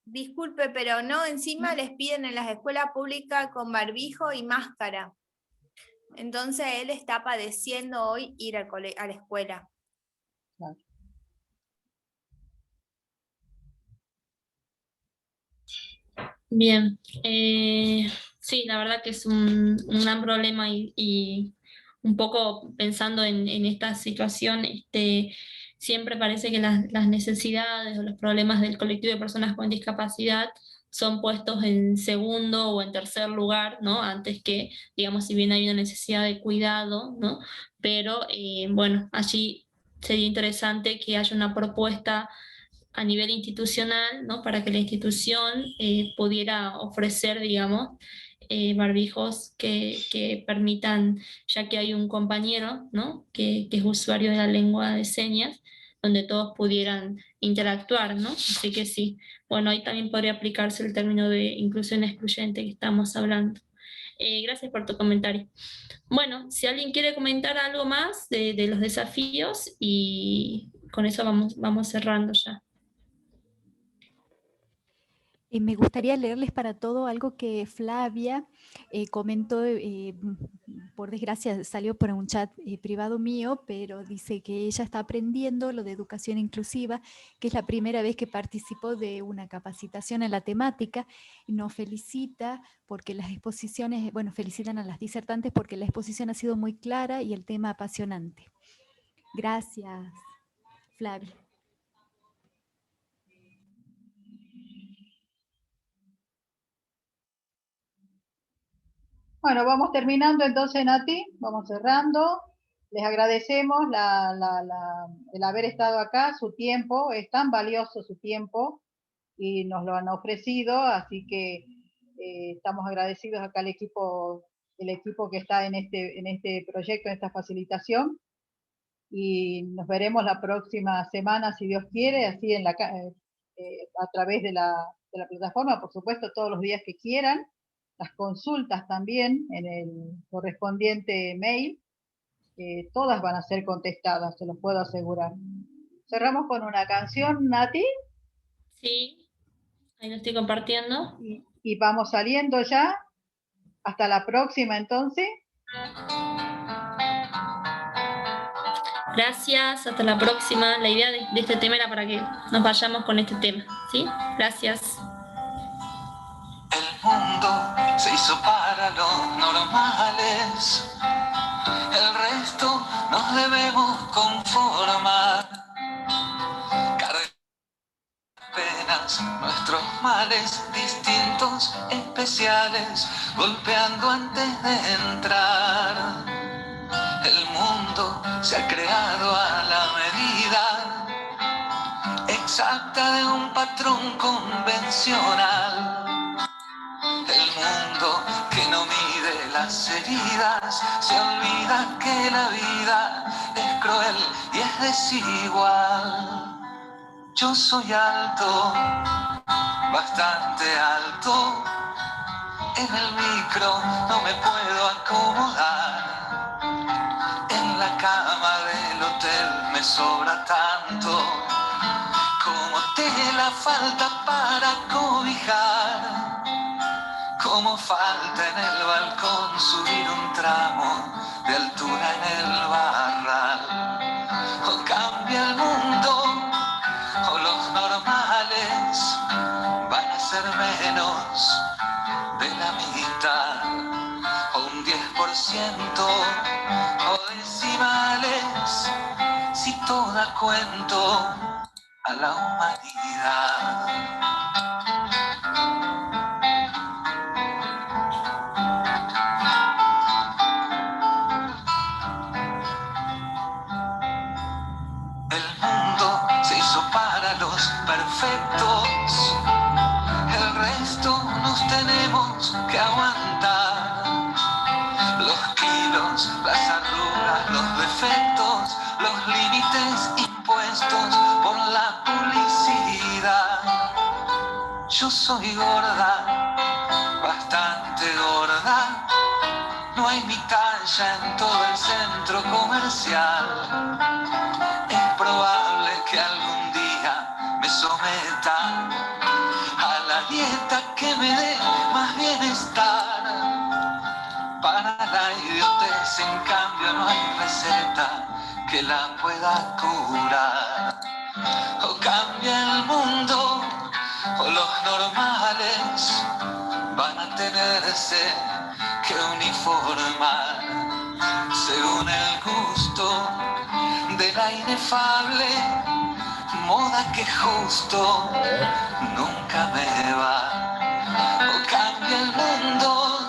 disculpe, pero no, encima les piden en las escuelas públicas con barbijo y máscara. Entonces él está padeciendo hoy ir a la escuela.
Claro.
Bien, sí, la verdad que es un gran problema y un poco pensando en esta situación, siempre parece que las necesidades o los problemas del colectivo de personas con discapacidad son puestos en segundo o en tercer lugar, ¿no? Antes que, digamos, si bien hay una necesidad de cuidado, ¿no? Pero, bueno, allí sería interesante que haya una propuesta a nivel institucional, ¿no? Para que la institución pudiera ofrecer, digamos, barbijos que permitan, ya que hay un compañero, ¿no? Que es usuario de la lengua de señas, donde todos pudieran interactuar, ¿no? Así que sí, bueno, ahí también podría aplicarse el término de inclusión excluyente que estamos hablando. Gracias por tu comentario. Bueno, si alguien quiere comentar algo más de los desafíos, y con eso vamos cerrando ya.
Me gustaría leerles para todo algo que Flavia comentó, por desgracia salió por un chat privado mío, pero dice que ella está aprendiendo lo de educación inclusiva, que es la primera vez que participó de una capacitación en la temática, y nos felicita porque las exposiciones, bueno, felicitan a las disertantes porque la exposición ha sido muy clara y el tema apasionante. Gracias, Flavia.
Bueno, vamos terminando entonces, Nati, vamos cerrando. Les agradecemos el haber estado acá, su tiempo, es tan valioso su tiempo y nos lo han ofrecido, así que estamos agradecidos acá al equipo, el equipo que está en este proyecto, en esta facilitación, y nos veremos la próxima semana, si Dios quiere, así a través de la plataforma, por supuesto, todos los días que quieran. Las consultas también en el correspondiente mail, todas van a ser contestadas, se los puedo asegurar. Cerramos con una canción, Nati.
Sí, ahí lo estoy compartiendo.
Y vamos saliendo ya. Hasta la próxima, entonces.
Gracias, hasta la próxima. La idea de este tema era para que nos vayamos con este tema, ¿sí? Gracias.
El mundo se hizo para los normales, el resto nos debemos conformar. Penas, nuestros males distintos, especiales, golpeando antes de entrar. El mundo se ha creado a la medida exacta de un patrón convencional. El mundo que no mide las heridas se olvida que la vida es cruel y es desigual. Yo soy alto, bastante alto, en el micro no me puedo acomodar, en la cama del hotel me sobra tanto, como te hará falta para cobijar. Como falta en el balcón subir un tramo de altura en el barral. O cambia el mundo, o los normales van a ser menos de la mitad, o un 10%, o decimales, si toda cuento a la humanidad. El mundo se hizo para los perfectos, el resto nos tenemos que aguantar. Los kilos, las arrugas, los defectos, los límites impuestos por la publicidad. Yo soy gorda, bastante gorda, no hay mi talla en todo el centro comercial. Es probable que algún día me someta a la dieta que me dé más bienestar. Para la idiotez, en cambio, no hay receta que la pueda curar. O cambia el mundo, o los normales van a tenerse que uniformar según el gusto de la inefable moda que justo nunca me va. O cambia el mundo,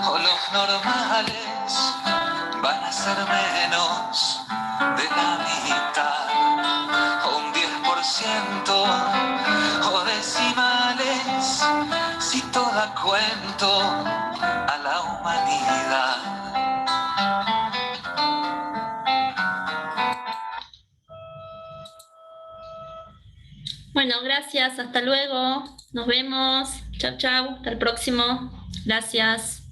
o los normales van a ser menos de la mitad, o un 10%, o decimales, si toda cuento a la humanidad.
Bueno, gracias, hasta luego, nos vemos, chau chau, hasta el próximo, gracias.